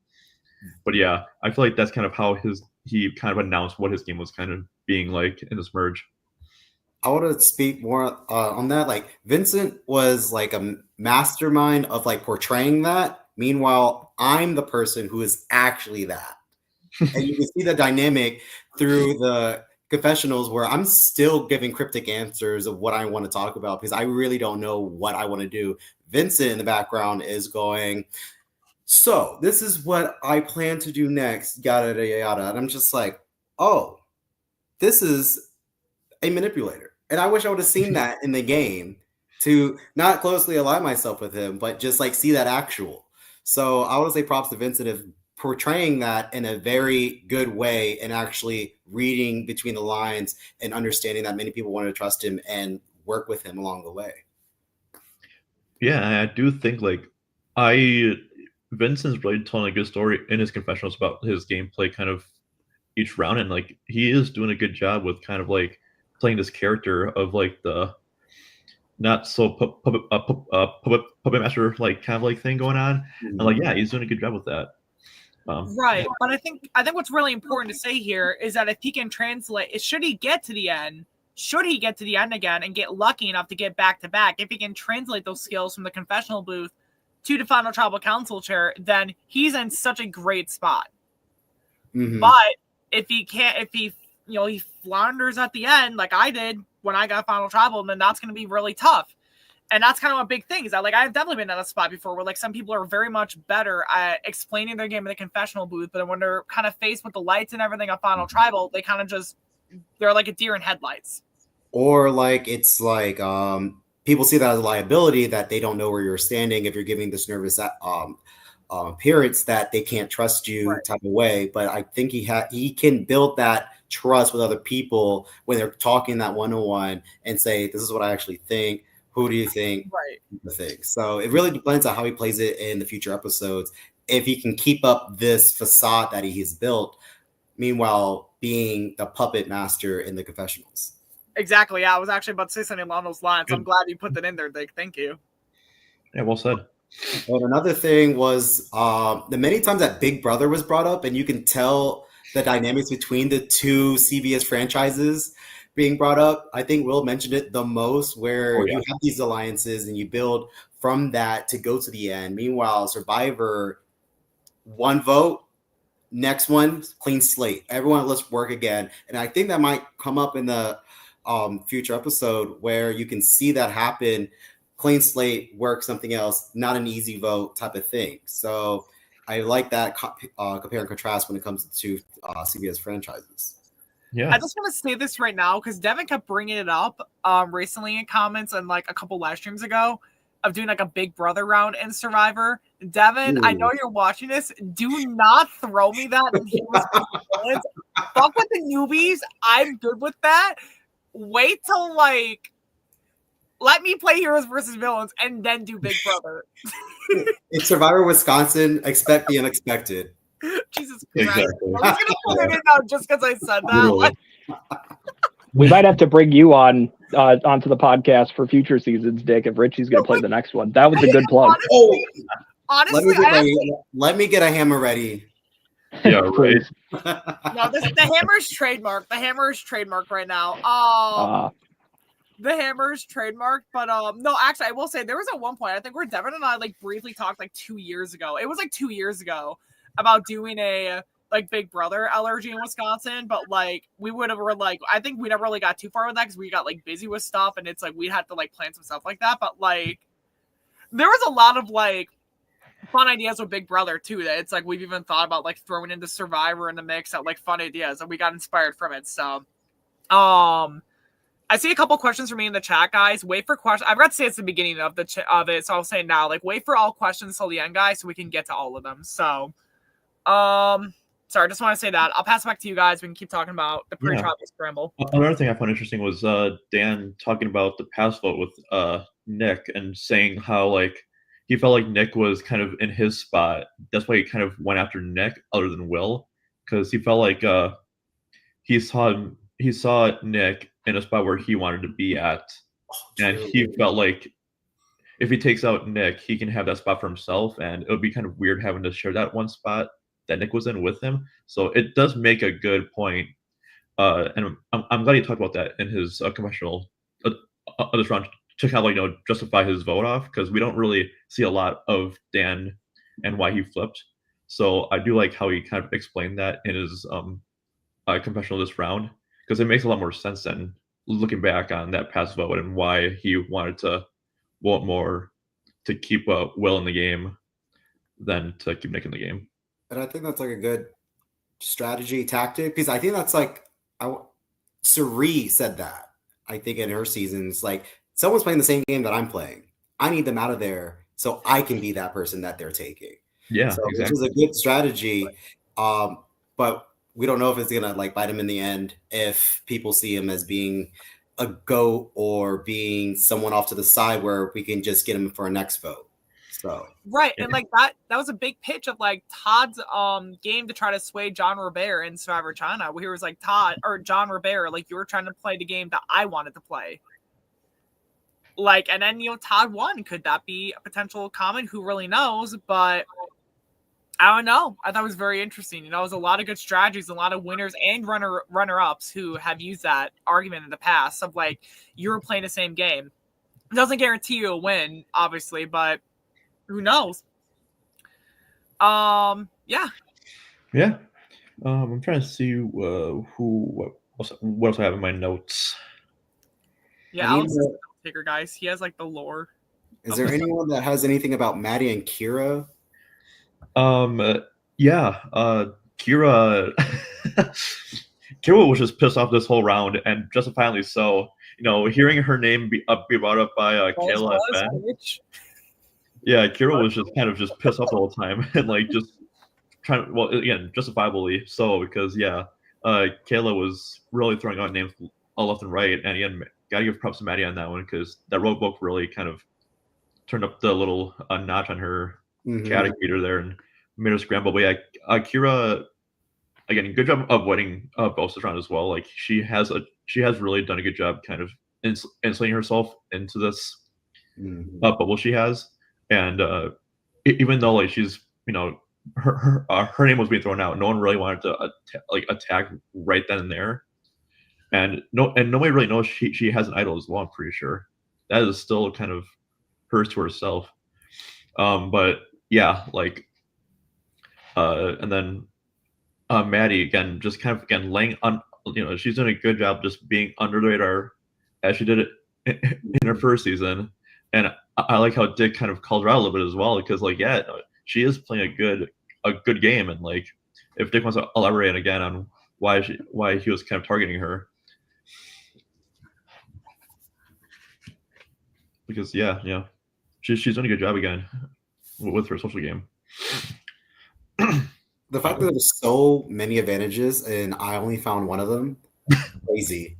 But yeah, I feel like that's kind of how he kind of announced what his game was kind of being like in this merge. I want to speak more on that. Like Vincent was like a mastermind of like portraying that. Meanwhile, I'm the person who is actually that. And you can see the dynamic through the confessionals where I'm still giving cryptic answers of what I want to talk about because I really don't know what I want to do. Vincent in the background is going, so this is what I plan to do next, yada, yada, yada. And I'm just like, oh, this is a manipulator. And I wish I would have seen that in the game to not closely align myself with him, but just like see that actual. So I want to say props to Vincent of portraying that in a very good way and actually reading between the lines and understanding that many people want to trust him and work with him along the way. Yeah, I do think like Vincent's really telling a good story in his confessionals about his gameplay kind of each round, and like he is doing a good job with kind of like playing this character of like the not so puppet master like kind of like thing going on, and like yeah, he's doing a good job with that. Right, but I think what's really important to say here is that if he can translate, should he get to the end again and get lucky enough to get back to back, if he can translate those skills from the confessional booth to the final tribal council chair, then he's in such a great spot. But if he can't, if he flounders at the end like I did when I got final tribal, then that's going to be really tough. And that's kind of a big thing is that like I've definitely been at a spot before where like some people are very much better at explaining their game in the confessional booth, but when they're kind of faced with the lights and everything on final tribal, they kind of they're like a deer in headlights. Or like it's like people see that as a liability that they don't know where you're standing if you're giving this nervous appearance that they can't trust you type of way. But I think he can build that trust with other people when they're talking that one-on-one and say, this is what I actually think. Who do you think? Right. The thing. So it really depends on how he plays it in the future episodes. If he can keep up this facade that he's built, meanwhile being the puppet master in the confessionals. Exactly. Yeah, I was actually about to say something along those lines. I'm glad you put that in there, Dick. Thank you. Yeah, well said. And another thing was the many times that Big Brother was brought up, and you can tell the dynamics between the two CBS franchises being brought up. I think Will mentioned it the most, where you have these alliances and you build from that to go to the end. Meanwhile, Survivor, one vote, next one, clean slate. Everyone, let's work again. And I think that might come up in the future episode where you can see that happen. Clean slate, work something else, not an easy vote type of thing. So I like that compare and contrast when it comes to CBS franchises. Yeah. I just want to say this right now because Devin kept bringing it up recently in comments and like a couple live streams ago of doing like a Big Brother round in Survivor. Devin, I know you're watching this. Do not throw me that. And he was fuck with the newbies. I'm good with that. Wait till like let me play heroes versus villains and then do Big Brother. In Survivor Wisconsin, expect the unexpected. Jesus Christ. Exactly. I'm just gonna put it in now just because I said that. Like, We might have to bring you on onto the podcast for future seasons, Dick, if Richie's going to play the next one. That was a good plug. Honestly, let me get a hammer ready. Yeah, right. No, the hammer is trademarked. The hammer is trademarked right now. The hammer is trademarked, but no, actually, I will say there was at one point I think where Devin and I like briefly talked like 2 years ago. It was like 2 years ago about doing a like Big Brother allergy in Wisconsin, but like we would have like I think we never really got too far with that because we got like busy with stuff, and it's like we had to like plan some stuff like that. But like there was a lot of like fun ideas with Big Brother too. That it's like we've even thought about like throwing into Survivor in the mix at like fun ideas, and we got inspired from it. So, I see a couple questions from me in the chat, guys. Wait for questions. I forgot to say it's the beginning of the of it, so I'll say now. Like, wait for all questions till the end, guys, so we can get to all of them. So, sorry, I just want to say that. I'll pass it back to you guys. We can keep talking about the pre-tropic scramble. Another thing I found interesting was Dan talking about the pass vote with Nick and saying how like he felt like Nick was kind of in his spot. That's why he kind of went after Nick, other than Will, because he felt like he saw Nick in a spot where he wanted to be at, and he felt like if he takes out Nick, he can have that spot for himself, and it would be kind of weird having to share that one spot that Nick was in with him. So it does make a good point, and I'm glad he talked about that in his confessional this round to kind of like justify his vote off, because we don't really see a lot of Dan and why he flipped. So I do like how he kind of explained that in his confessional this round, because it makes a lot more sense than looking back on that past vote and why he wanted to vote more to keep Will in the game than to keep Nick in the game. And I think that's like a good strategy tactic, because I think that's like Suri said that. I think in her seasons, like someone's playing the same game that I'm playing. I need them out of there so I can be that person that they're taking. Yeah, so exactly. Which is a good strategy, but we don't know if it's gonna like bite him in the end if people see him as being a goat or being someone off to the side where we can just get him for a next vote. So right, and like that was a big pitch of like Todd's game to try to sway John Robert in Survivor China, where he was like John Robert, like you were trying to play the game that I wanted to play. Like, and then Todd won. Could that be a potential comment? Who really knows? But I don't know. I thought it was very interesting. It was a lot of good strategies, a lot of winners and runner-ups who have used that argument in the past of like, you were playing the same game. It doesn't guarantee you a win, obviously, but who knows? Yeah. Yeah. I'm trying to see what else I have in my notes. Yeah, Aleks is the taker, guys. He has like the lore. Is there anyone that has anything about Maddie and Kira? Yeah, Kira was just pissed off this whole round, and justifiably so. Hearing her name be brought up by Kayla and Ben. Yeah, Kira was just kind of just pissed off the whole time, and like just trying. Well, again, justifiably so, because Kayla was really throwing out names all left and right, and again, gotta give props to Maddie on that one, because that road book really kind of turned up the little notch on her chaotic meter there and made her scramble. But yeah, Kira, again, good job of winning both this round as well. Like she has really done a good job kind of insulating herself into this bubble she has. And even though like she's her name was being thrown out, no one really wanted to attack right then and there. And nobody really knows she has an idol as well. I'm pretty sure that is still kind of hers to herself. But yeah, like, and then Maddie again, just kind of laying on, she's doing a good job just being under the radar as she did it in her first season. And I like how Dick kind of called her out a little bit as well, because like, she is playing a good game. And like, if Dick wants to elaborate again on why he was kind of targeting her. Because she's doing a good job again with her social game. The fact that there's so many advantages and I only found one of them, crazy.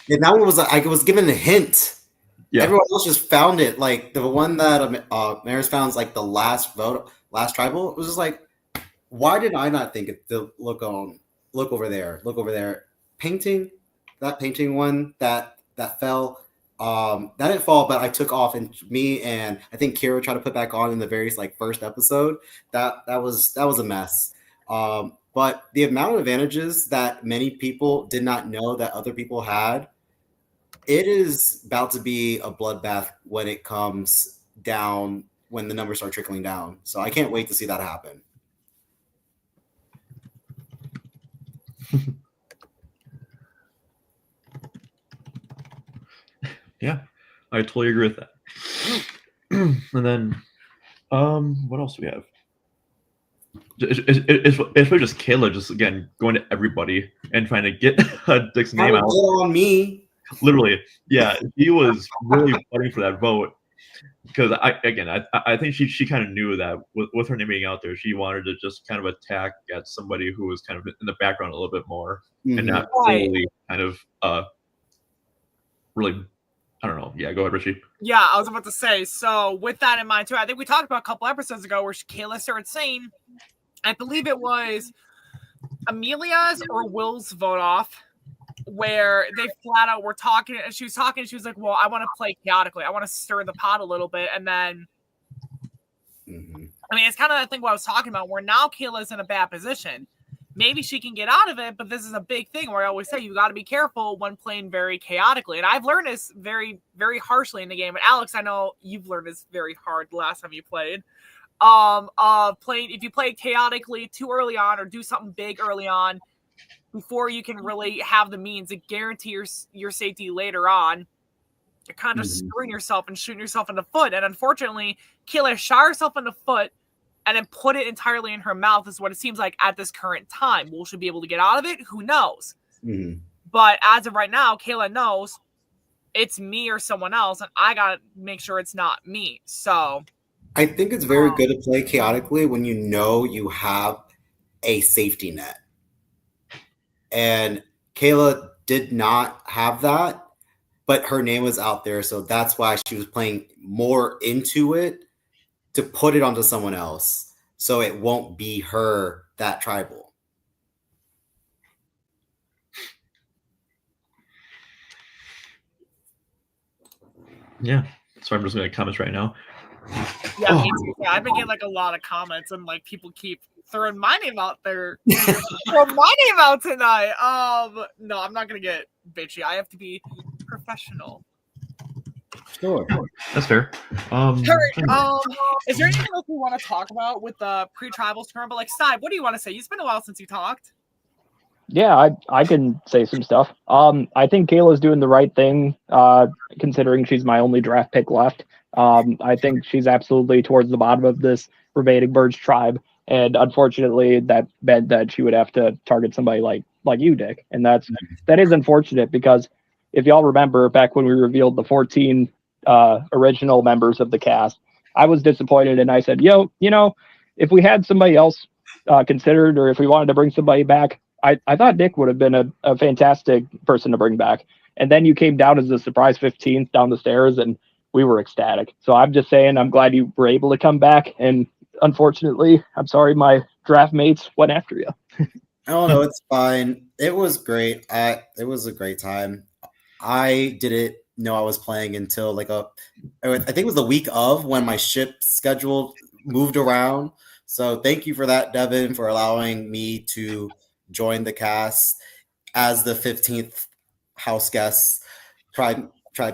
And that one was I was given a hint. Yeah. Everyone else just found it. Like the one that Maris found, like the last tribal. It was just like, why did I not think it to look over there? Painting, that painting one that fell. That didn't fall, but I took off, and me and I think Kira tried to put back on in the very first episode. That was a mess. But the amount of advantages that many people did not know that other people had, it is about to be a bloodbath when it comes down, when the numbers start trickling down. So I can't wait to see that happen. Yeah, I totally agree with that. And then, what else do we have? It's really just Kayla just again going to everybody and trying to get Dick's name out. On me, literally. Yeah, he was really fighting for that vote because I think she kind of knew that with her name being out there, she wanted to just kind of attack at somebody who was kind of in the background a little bit more and not fully kind of really. I don't know. Yeah, go ahead, Richie. Yeah, I was about to say, so with that in mind, too, I think we talked about a couple episodes ago where Kayla started saying, I believe it was Amelia's or Will's vote off, where they flat out were talking, and she was like, well, I want to play chaotically. I want to stir the pot a little bit. And then, I mean, it's kind of that thing what I was talking about, where now Kayla's in a bad position. Maybe she can get out of it, but this is a big thing where I always say you got to be careful when playing very chaotically. And I've learned this very, very harshly in the game. And Alex, I know you've learned this very hard the last time you played. If you play chaotically too early on or do something big early on before you can really have the means to guarantee your safety later on, you're kind of screwing yourself and shooting yourself in the foot. And unfortunately, Kayla shot herself in the foot and then put it entirely in her mouth is what it seems like at this current time. Will she be able to get out of it? Who knows? But as of right now, Kayla knows it's me or someone else, and I got to make sure it's not me. So I think it's very good to play chaotically when you know you have a safety net. And Kayla did not have that, but her name was out there, so that's why she was playing more into it, to put it onto someone else so it won't be her that tribal. Yeah. So I'm just looking at comments right now. Yeah, me too. Yeah, I've been getting a lot of comments and people keep throwing my name out there. Throwing my name out tonight. No, I'm not gonna get bitchy. I have to be professional. Sure. That's fair. Is there anything else we want to talk about with the pre-tribals tournament? But Steib, what do you want to say? It's been a while since you talked. Yeah, I can say some stuff. I think Kayla's doing the right thing, considering she's my only draft pick left. I think she's absolutely towards the bottom of this remaining Birds tribe, and unfortunately, that meant that she would have to target somebody like you, Dick, and that is unfortunate because if y'all remember back when we revealed the 14 original members of the cast, I was disappointed, and I said, if we had somebody else considered, or if we wanted to bring somebody back, I thought Nick would have been a fantastic person to bring back. And then you came down as the surprise 15th down the stairs, and we were ecstatic. So I'm just saying I'm glad you were able to come back. And unfortunately, I'm sorry my draft mates went after you. Oh, no, it's fine. It was great. It was a great time. I didn't know I was playing until I think it was the week of when my ship schedule moved around. So thank you for that, Devin, for allowing me to join the cast as the 15th house guest tribe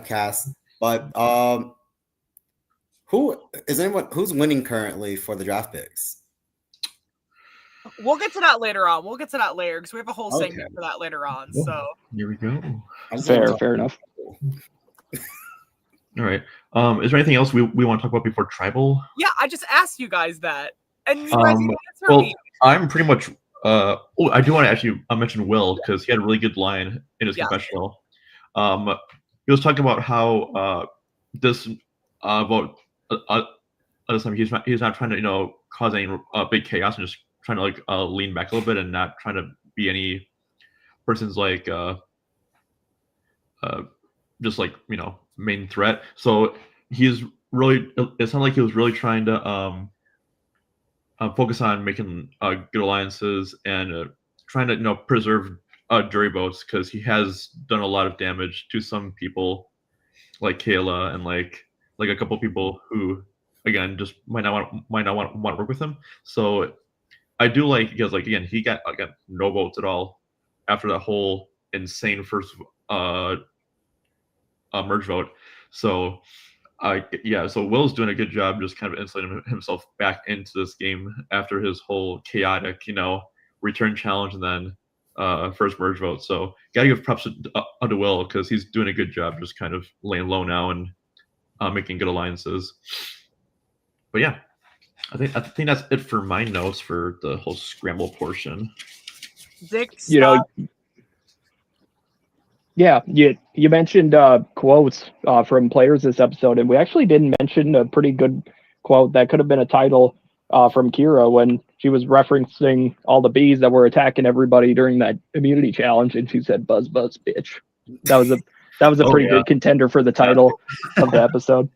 cast. But who's winning currently for the draft picks? We'll get to that later on. We'll get to that later because we have a whole segment for that later on. Well, so here we go. Fair enough. All right. Is there anything else we want to talk about before tribal? Yeah, I just asked you guys that, and you guys didn't answer me. I'm pretty much I do want to actually mention Will because he had a really good line in his confessional. He was talking about how this this time he's not trying to cause any big chaos and just trying to lean back a little bit and not trying to be any person's just main threat. So he's really, it sounded like he was really trying to focus on making good alliances and trying to preserve jury votes because he has done a lot of damage to some people like Kayla and like a couple people who again just might not want to work with him. So I do like because again he got no votes at all after that whole insane first merge vote. So so Will's doing a good job just kind of insulating himself back into this game after his whole chaotic, return challenge and then first merge vote. So gotta give props to Will because he's doing a good job just kind of laying low now and making good alliances. But yeah, I think that's it for my notes for the whole scramble portion. Dick, yeah, you mentioned quotes from players this episode, and we actually didn't mention a pretty good quote that could have been a title from Kira when she was referencing all the bees that were attacking everybody during that immunity challenge, and she said "buzz buzz bitch." That was a pretty good contender for the title of the episode.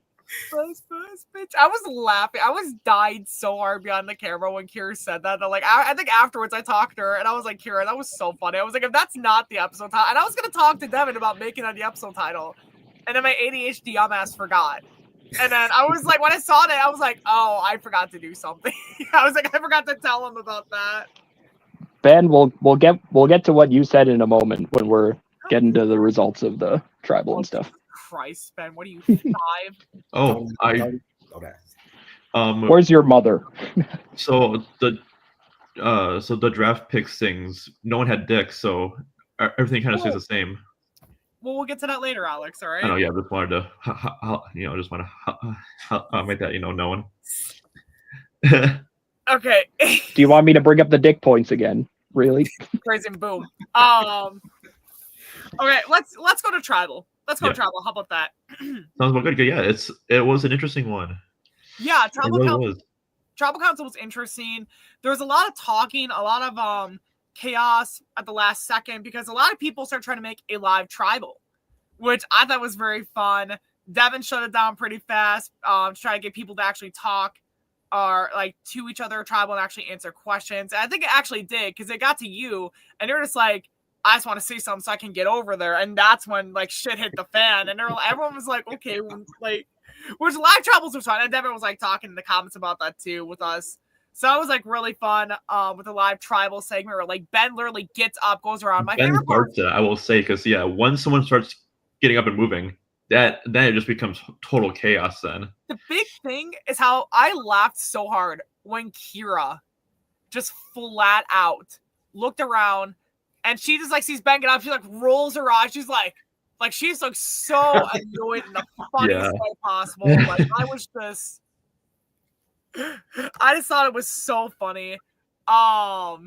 Buzz buzz bitch. I was laughing. I was dying so hard behind the camera when Kira said that. I think afterwards I talked to her and I was like, Kira, that was so funny. I was like, if that's not the episode title, and I was gonna talk to Devin about making that the episode title, and then my ADHD dumbass forgot. And then I was like, when I saw that, I was like, oh, I forgot to do something. I was like, I forgot to tell him about that. Ben, we'll get to what you said in a moment when we're getting to the results of the tribal and stuff. Christ, Ben, what are you, 5? Where's your mother? So the draft picks things. No one had dicks, so everything kind of stays the same. Well, we'll get to that later, Alex. All right. I know. Yeah, just wanted to, just want to make that known. Okay. Do you want me to bring up the dick points again? Really? Crazy and boom. Okay, let's go to tribal. Let's go to tribal. How about that? Sounds good. Yeah, it was an interesting one. Yeah, tribal council was interesting. There was a lot of talking, a lot of chaos at the last second because a lot of people started trying to make a live tribal, which I thought was very fun. Devin shut it down pretty fast to try to get people to actually talk or to each other tribal and actually answer questions. And I think it actually did because it got to you and you're just like, I just want to say something so I can get over there. And that's when shit hit the fan. And everyone was like, okay, which live tribals was fun. And Devin was talking in the comments about that too with us. So it was really fun with the live tribal segment where Ben literally gets up, goes around. My favorite part, I will say, because once someone starts getting up and moving, then it just becomes total chaos. Then the big thing is how I laughed so hard when Kira just flat out looked around. And she just sees Ben get up. She rolls her eyes. She's she's so annoyed in the funniest way possible. I just thought it was so funny. But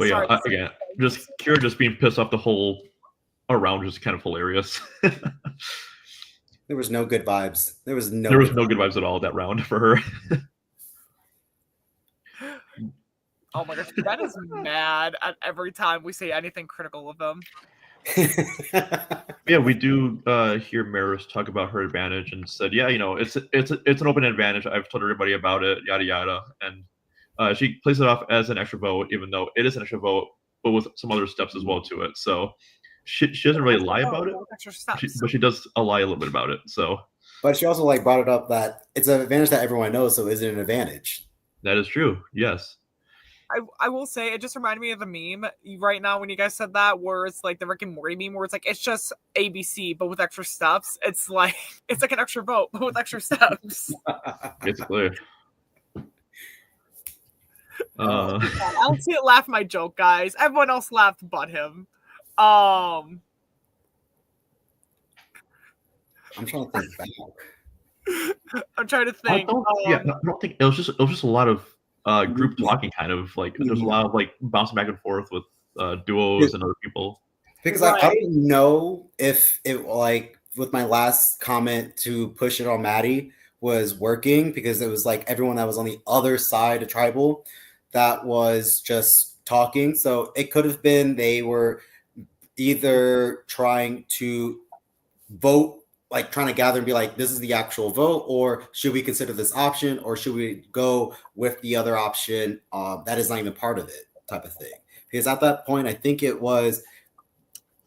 yeah, again, just Kira just being pissed off the whole around was kind of hilarious. There was no good vibes. There was no good vibes at all that round for her. Oh my gosh, Ben is mad at every time we say anything critical of him. Yeah, we do hear Maris talk about her advantage and said, it's an open advantage. I've told everybody about it, yada yada, and she plays it off as an extra vote, even though it is an extra vote, but with some other steps as well to it. So she doesn't really lie about it, but she does lie a little bit about it. So, but she also brought it up that it's an advantage that everyone knows, so is it an advantage? That is true. Yes. I will say it just reminded me of the meme right now when you guys said that, where it's the Rick and Morty meme where it's it's just ABC but with extra steps. It's it's an extra vote but with extra steps. Basically. I don't see it laugh my joke, guys. Everyone else laughed but him. I'm trying to think back. I'm trying to think. I don't think it was just a lot of group talking kind of like there's a lot of like bouncing back and forth with duos and other people. Because I don't know if it like with my last comment to push it on Maddie was working because it was like everyone that was on the other side of tribal that was just talking. So it could have been they were either trying to vote, like trying to gather and be like, this is the actual vote, or should we consider this option, or should we go with the other option that is not even part of it type of thing. Because at that point, I think it was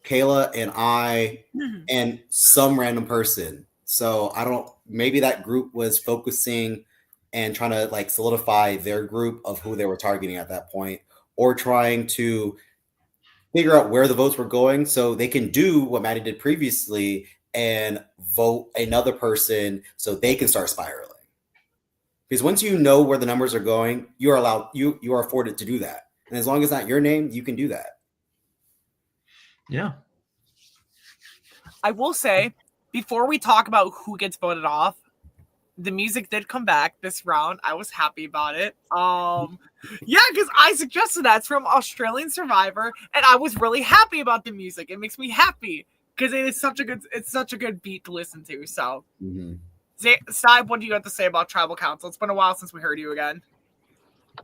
Kayla and I and some random person. So I don't, maybe that group was focusing and trying to like solidify their group of who they were targeting at that point, or trying to figure out where the votes were going so they can do what Maddie did previously and vote another person so they can start spiraling. Because once you know where the numbers are going, you are allowed, you are afforded to do that. And as long as it's not your name, you can do that. Yeah. I will say, before we talk about who gets voted off, the music did come back this round. I was happy about it. Yeah, because I suggested that. It's from Australian Survivor, and I was really happy about the music. It makes me happy because it's such a good beat to listen to. So, Steib, what do you have to say about Tribal Council? It's been a while since we heard you again.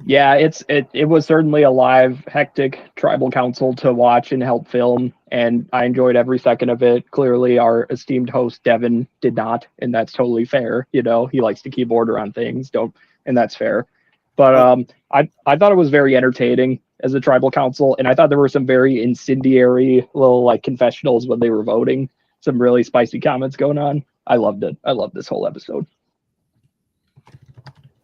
Yeah, it was certainly a live, hectic Tribal Council to watch and help film, and I enjoyed every second of it. Clearly, our esteemed host Devin did not, and that's totally fair. You know, he likes to keep order on things, and that's fair. But I thought it was very entertaining as a Tribal Council, and I thought there were some very incendiary little like confessionals when they were voting. Some really spicy comments going on. I loved it. I loved this whole episode.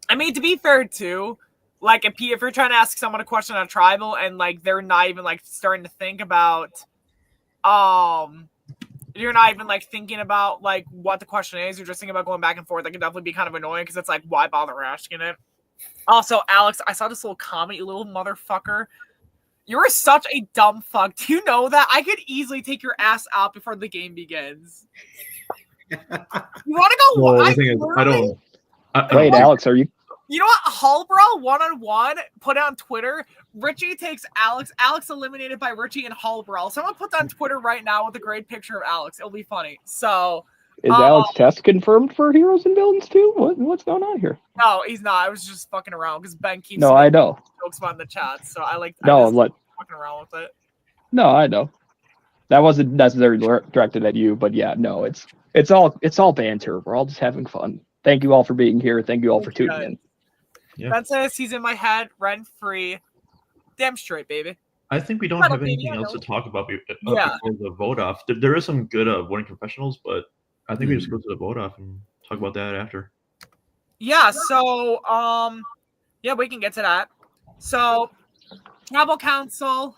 I mean, to be fair too. Like, if you're trying to ask someone a question on Tribal and, like, they're not even, like, starting to think about, you're not even, like, thinking about, like, what the question is, you're just thinking about going back and forth, that can definitely be kind of annoying, because it's like, why bother asking it? Also, Aleks, I saw this little comment, you little motherfucker. You're such a dumb fuck. Do you know that? I could easily take your ass out before the game begins. You want to go? Well, the thing is, I don't. Wait, Aleks, are you? You know what? Hallbro one-on-one put on Twitter. Richie takes Aleks. Aleks eliminated by Richie and Hallbro. Someone put that on Twitter right now with a great picture of Aleks. It'll be funny. So is Aleks Test confirmed for Heroes and Villains too? What's going on here? No, he's not. I was just fucking around because Ben keeps I know jokes about in the chat. So I like fucking around with it. No, I know. That wasn't necessarily directed at you, but yeah, no, it's all banter. We're all just having fun. Thank you all for being here. Thank you all for tuning in. Yeah. Ben says he's in my head, rent free. Damn straight, baby. I think we don't have anything else to talk about before the vote off. There is some good voting professionals, but I think we just go to the vote off and talk about that after. Yeah, so yeah, we can get to that. So Tribal Council,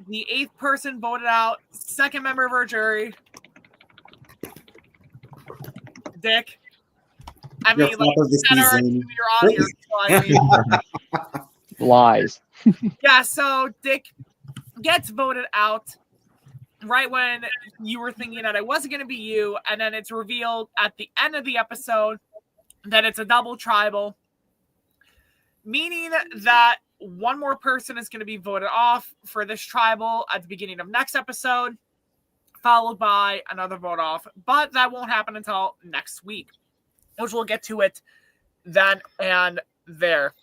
the 8th person voted out, 2nd member of our jury, Dick. I mean, like, you're on here. So I mean. Lies. Yeah, so Dick gets voted out right when you were thinking that it wasn't going to be you, and then it's revealed at the end of the episode that it's a double tribal, meaning that one more person is going to be voted off for this tribal at the beginning of next episode, followed by another vote off, but that won't happen until next week, which we'll get to it then and there.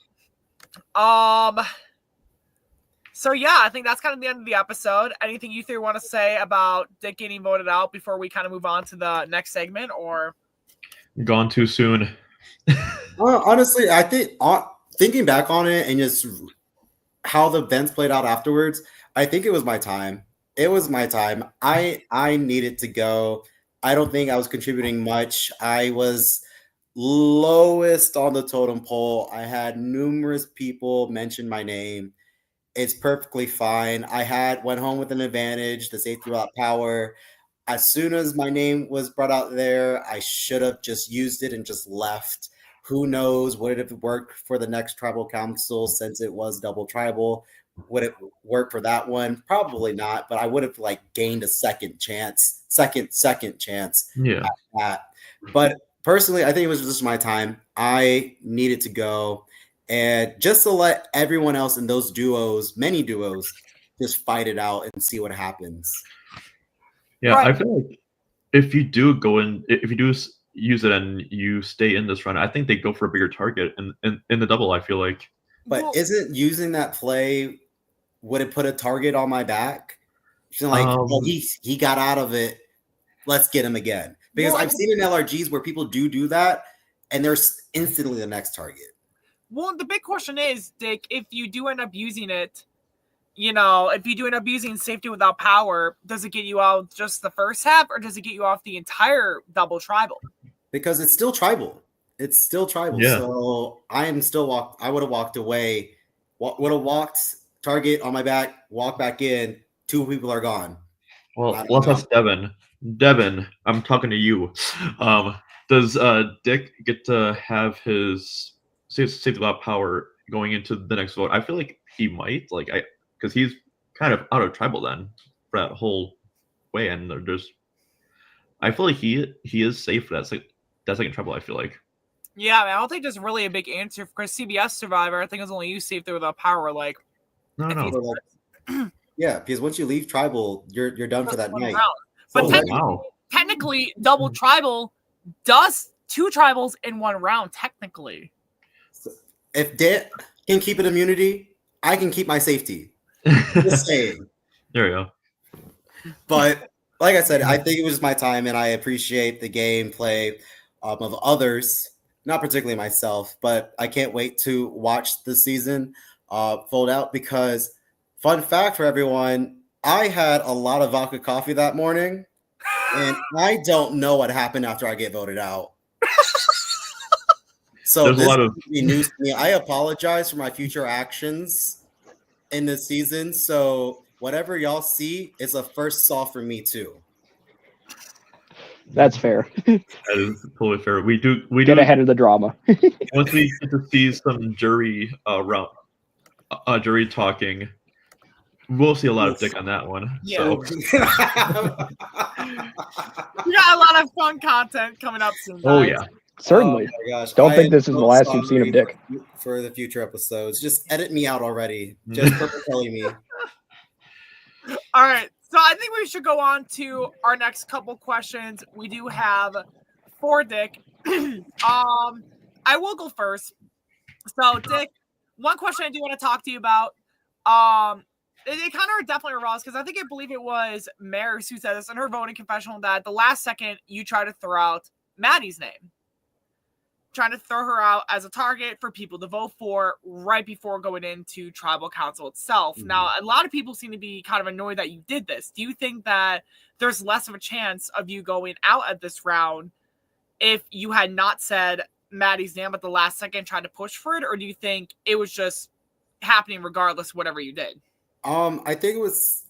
So yeah, I think that's kind of the end of the episode. Anything you three want to say about Dick getting voted out before we kind of move on to the next segment, or? Gone too soon. Honestly, I think thinking back on it and just how the events played out afterwards, I think it was my time. It was my time. I needed to go. I don't think I was contributing much. I was lowest on the totem pole. I had numerous people mention my name. It's perfectly fine. I went home with an advantage, the safety without power. As soon as my name was brought out there, I should have just used it and just left. Who knows? Would it have worked for the next tribal council since it was double tribal? Would it work for that one? Probably not, but I would have gained a second chance. Yeah. At that. But personally, I think it was just my time. I needed to go. and just to let everyone else in those duos, many duos, just fight it out and see what happens. Yeah, Right. I feel like if you do use it and you stay in this run, I think they go for a bigger target in the double. I feel like. But Well, isn't using that play, would it put a target on my back? Like, oh, he got out of it. Let's get him again. Because Well, I've seen in LRGs where people do that, and they're instantly the next target. well, the big question is, Dick, if you do end up using it, if you do end up using safety without power, does it get you out just the first half, or does it get you off the entire double tribal? Because it's still tribal. It's still tribal. Yeah. So I would have walked away, would have walked target on my back, walk back in, 2 people are gone. Well, let's ask Devin. Devin, I'm talking to you. Does Dick get to have his safety without power going into the next vote? I feel like he might, because he's kind of out of tribal then for that whole way, and I feel like he is safe for that second tribal. I feel like. Yeah, I don't think there's really a big answer for CBS Survivor. I think it's only you safety without power. No. Yeah, because once you leave tribal, you're done for that night. But technically, double tribal does 2 tribals in 1 round. Technically, if Dick can keep an immunity, I can keep my safety. Just saying. There we go. But like I said, I think it was my time, and I appreciate the gameplay of others, not particularly myself, but I can't wait to watch the season fold out because, fun fact for everyone, I had a lot of vodka coffee that morning, and I don't know what happened after I get voted out. So there's this a lot of news to me. I apologize for my future actions in this season. So whatever y'all see is a first saw for me too. That's fair. That is totally fair. We get ahead of the drama. Once we get to see some jury jury talking, we'll see a lot of Dick on that one. Yeah. So we got a lot of fun content coming up soon. Oh guys. yeah. Certainly. Oh my gosh. Don't think this is the last you've seen of Dick. For the future episodes, just edit me out already. Just telling me. All right. So I think we should go on to our next couple questions. We do have for Dick. I will go first. So Dick, one question I do want to talk to you about. It kind of definitely arose because I believe it was Maris who said this in her voting confessional that the last second you try to throw out Maddie's name, trying to throw her out as a target for people to vote for right before going into tribal council itself. Mm-hmm. Now, a lot of people seem to be kind of annoyed that you did this. Do you think that there's less of a chance of you going out at this round if you had not said Maddie's name at the last second, trying to push for it? Or do you think it was just happening regardless, whatever you did? I think it was,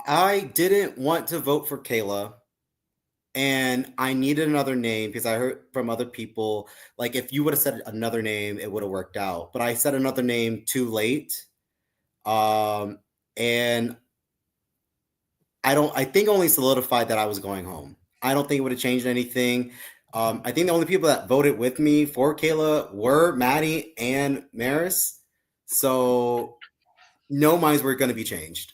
I didn't want to vote for Kayla. And I needed another name because I heard from other people, like if you would have said another name, it would have worked out. But I said another name too late. And I think only solidified that I was going home. I don't think it would have changed anything. I think the only people that voted with me for Kayla were Maddie and Maris. So no minds were going to be changed.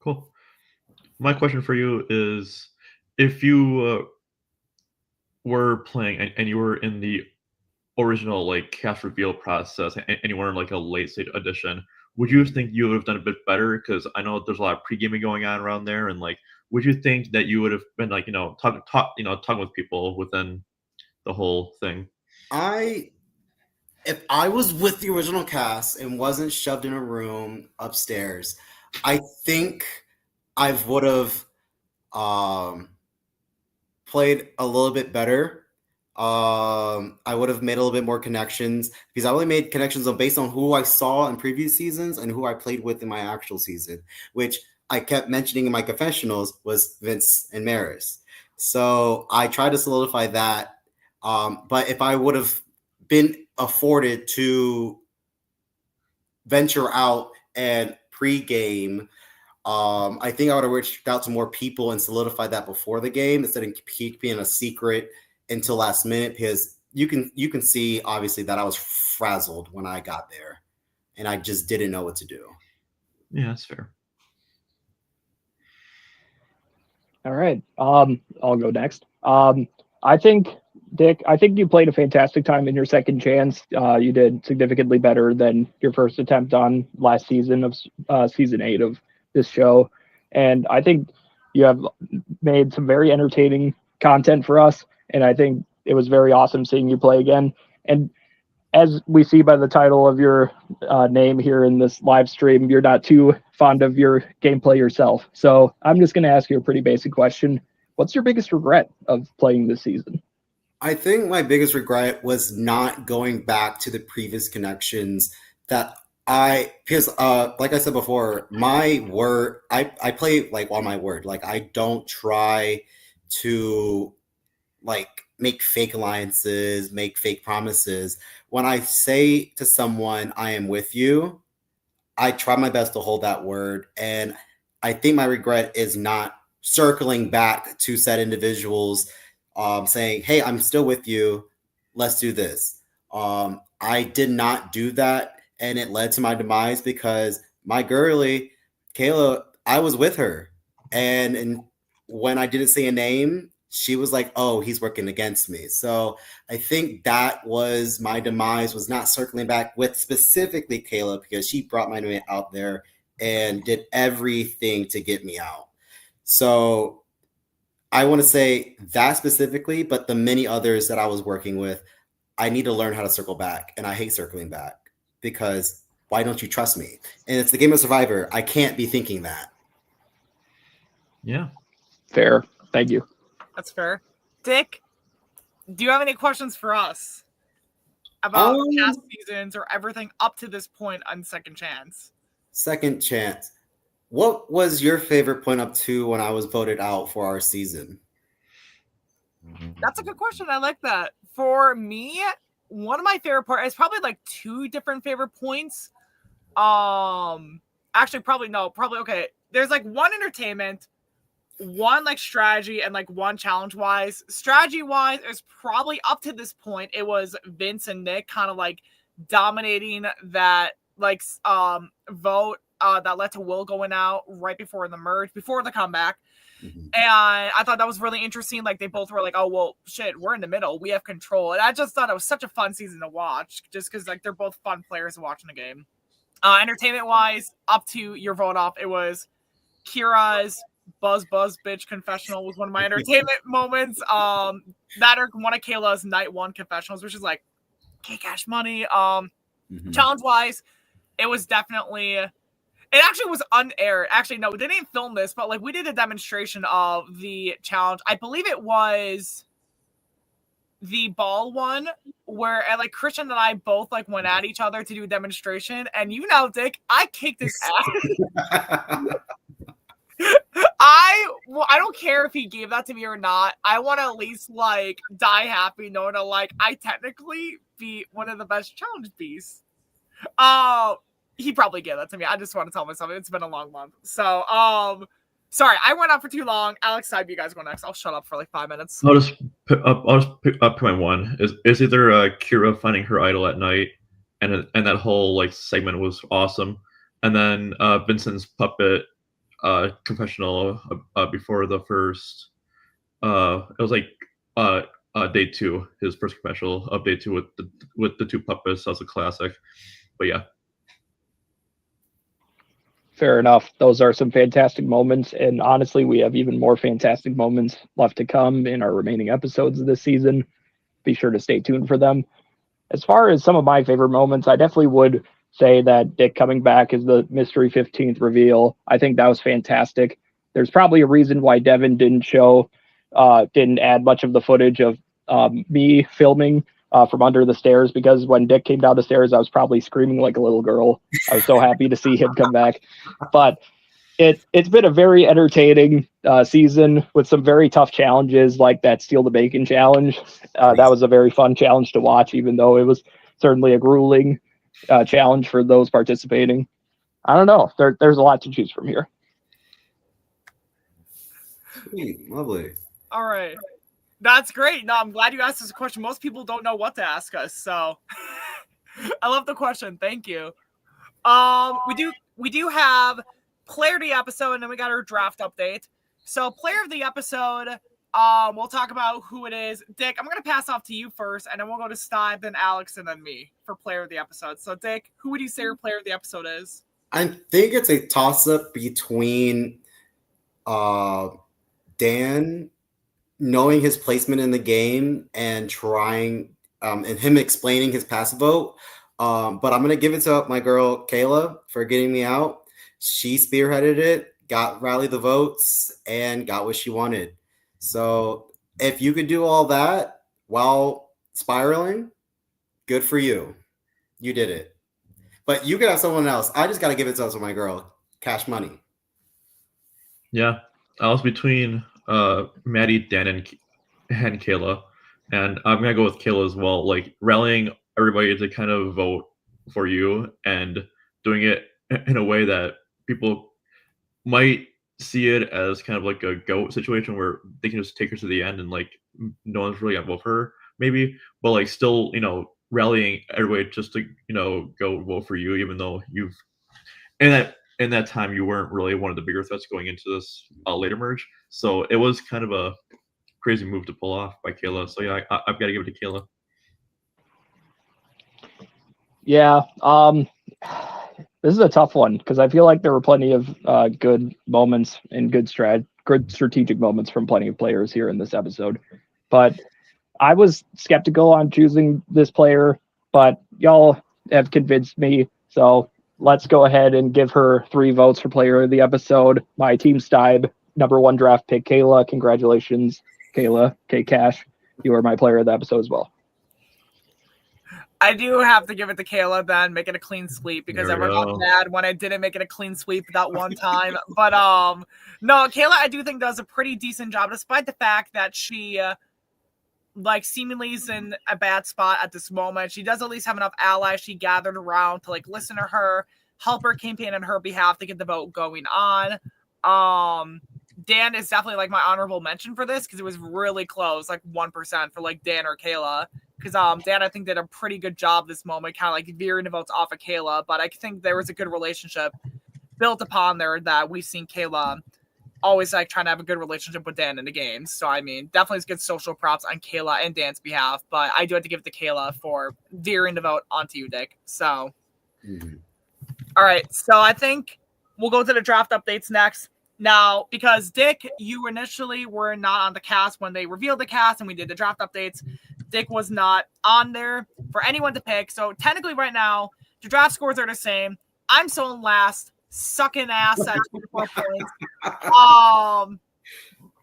Cool. My question for you is, if you were playing and you were in the original cast reveal process and you were in a late stage edition, would you think you would have done a bit better? Because I know there's a lot of pre-gaming going on around there, and would you think that you would have been talking with people within the whole thing? If I was with the original cast and wasn't shoved in a room upstairs, I think I would have played a little bit better. I would have made a little bit more connections because I only made connections based on who I saw in previous seasons and who I played with in my actual season, which I kept mentioning in my confessionals was Vince and Maris. So I tried to solidify that. But if I would have been afforded to venture out and pre-game, I think I would have reached out to more people and solidified that before the game instead of keeping a secret until last minute, because you can see obviously that I was frazzled when I got there, and I just didn't know what to do. Yeah, that's fair. All right. I'll go next. I think, Dick, you played a fantastic time in your second chance. You did significantly better than your first attempt on last season of season 8 of this show. And I think you have made some very entertaining content for us. And I think it was very awesome seeing you play again. And as we see by the title of your name here in this live stream, you're not too fond of your gameplay yourself. So I'm just going to ask you a pretty basic question. What's your biggest regret of playing this season? I think my biggest regret was not going back to the previous connections that because like I said before, my word, I play like on my word. Like I don't try to like make fake alliances, make fake promises. When I say to someone, I am with you, I try my best to hold that word. And I think my regret is not circling back to said individuals, saying, hey, I'm still with you. Let's do this. I did not do that. And it led to my demise because my girlie, Kayla, I was with her. And when I didn't say a name, she was like, oh, he's working against me. So I think that was my demise, was not circling back with specifically Kayla, because she brought my name out there and did everything to get me out. So I want to say that specifically, but the many others that I was working with, I need to learn how to circle back. And I hate circling back because why don't you trust me? And it's the game of Survivor. I can't be thinking that. Yeah. Fair. Thank you. That's fair. Dick, do you have any questions for us about past seasons or everything up to this point on Second Chance? Second Chance. What was your favorite point up to when I was voted out for our season? That's a good question. I like that. For me, one of my favorite parts is probably like 2 different favorite points. Actually, probably okay. There's like 1 entertainment, 1 like strategy, and like 1 challenge wise. Strategy wise is probably up to this point it was Vince and Nick kind of like dominating that like vote that led to Will going out right before the merge, before the comeback. Mm-hmm. And I thought that was really interesting. Like they both were like, oh well shit, we're in the middle, we have control. And I just thought it was such a fun season to watch, just because like they're both fun players watching the game. Entertainment wise, up to your vote off, it was Kira's buzz bitch confessional was one of my entertainment moments. That or one of Kayla's night 1 confessionals, which is like K-Cash money. Challenge wise, it was definitely, it actually was unaired. Actually, no, they didn't film this, but like we did a demonstration of the challenge. I believe it was the ball one where like Christian and I both like went at each other to do a demonstration, and Dick, I kicked his ass. I don't care if he gave that to me or not. I want to at least like die happy knowing that like I technically beat one of the best challenge beasts. He probably gave that to me. I just want to tell myself it's been a long month. So sorry, I went on for too long. Aleks, Steib, you guys go next. I'll shut up for like 5 minutes. I'll just pick up my one. Is either Kira finding her idol at night, and that whole like segment was awesome, and then Vincent's puppet confessional before the first. It was like day 2, his first confessional of day 2 with the 2 puppets. That's a classic. But yeah. Fair enough. Those are some fantastic moments. And honestly, we have even more fantastic moments left to come in our remaining episodes of this season. Be sure to stay tuned for them. As far as some of my favorite moments, I definitely would say that Dick coming back is the mystery 15th reveal. I think that was fantastic. There's probably a reason why Devin didn't add much of the footage of me filming from under the stairs, because when Dick came down the stairs, I was probably screaming like a little girl. I was so happy to see him come back. But it's been a very entertaining season with some very tough challenges, like that Steal the Bacon challenge. That was a very fun challenge to watch, even though it was certainly a grueling challenge for those participating. I don't know. There's a lot to choose from here. Sweet, lovely. All right. That's great. No, I'm glad you asked us a question. Most people don't know what to ask us, so I love the question. Thank you. We do have player of the episode, and then we got our draft update. So player of the episode, we'll talk about who it is. Dick, I'm gonna pass off to you first, and then we'll go to Steib, then Aleks, and then me for player of the episode. So Dick, who would you say your player of the episode is? I think it's a toss-up between Dan knowing his placement in the game and trying and him explaining his passive vote. But I'm gonna give it to my girl Kayla for getting me out. She spearheaded it, rallied the votes, and got what she wanted. So if you could do all that while spiraling, good for you. You did it. But you could have someone else. I just got to give it to my girl, Cash Money. Yeah, I was between Maddie, Dan, and Kayla, and I'm gonna go with Kayla as well. Like rallying everybody to kind of vote for you and doing it in a way that people might see it as kind of like a goat situation where they can just take her to the end and like no one's really gonna vote for her, maybe, but like still, rallying everybody just to go vote for you, even though you've in that time you weren't really one of the bigger threats going into this later merge. So it was kind of a crazy move to pull off by Kayla. So yeah, I've got to give it to Kayla. Yeah, this is a tough one because I feel like there were plenty of good moments and good strategic moments from plenty of players here in this episode. But I was skeptical on choosing this player, but y'all have convinced me. So let's go ahead and give her 3 votes for player of the episode. My team Steib, #1 draft pick, Kayla. Congratulations, Kayla. K-Cash, you are my player of the episode as well. I do have to give it to Kayla then, make it a clean sweep because everyone got mad when I didn't make it a clean sweep that one time. But no, Kayla I do think does a pretty decent job, despite the fact that she seemingly is in a bad spot at this moment. She does at least have enough allies she gathered around to listen to her, help her campaign on her behalf to get the vote going on. Dan is definitely my honorable mention for this because it was really close, 1% for Dan or Kayla. Because Dan, I think, did a pretty good job this moment, kind of veering the votes off of Kayla. But I think there was a good relationship built upon there that we've seen Kayla always trying to have a good relationship with Dan in the games. So, I mean, definitely it's good social props on Kayla and Dan's behalf. But I do have to give it to Kayla for veering the vote onto you, Dick. So, All right. So I think we'll go to the draft updates next. Now, because Dick, you initially were not on the cast when they revealed the cast and we did the draft updates. Dick was not on there for anyone to pick. So technically right now, the draft scores are the same. I'm still in last, sucking ass at 24 points.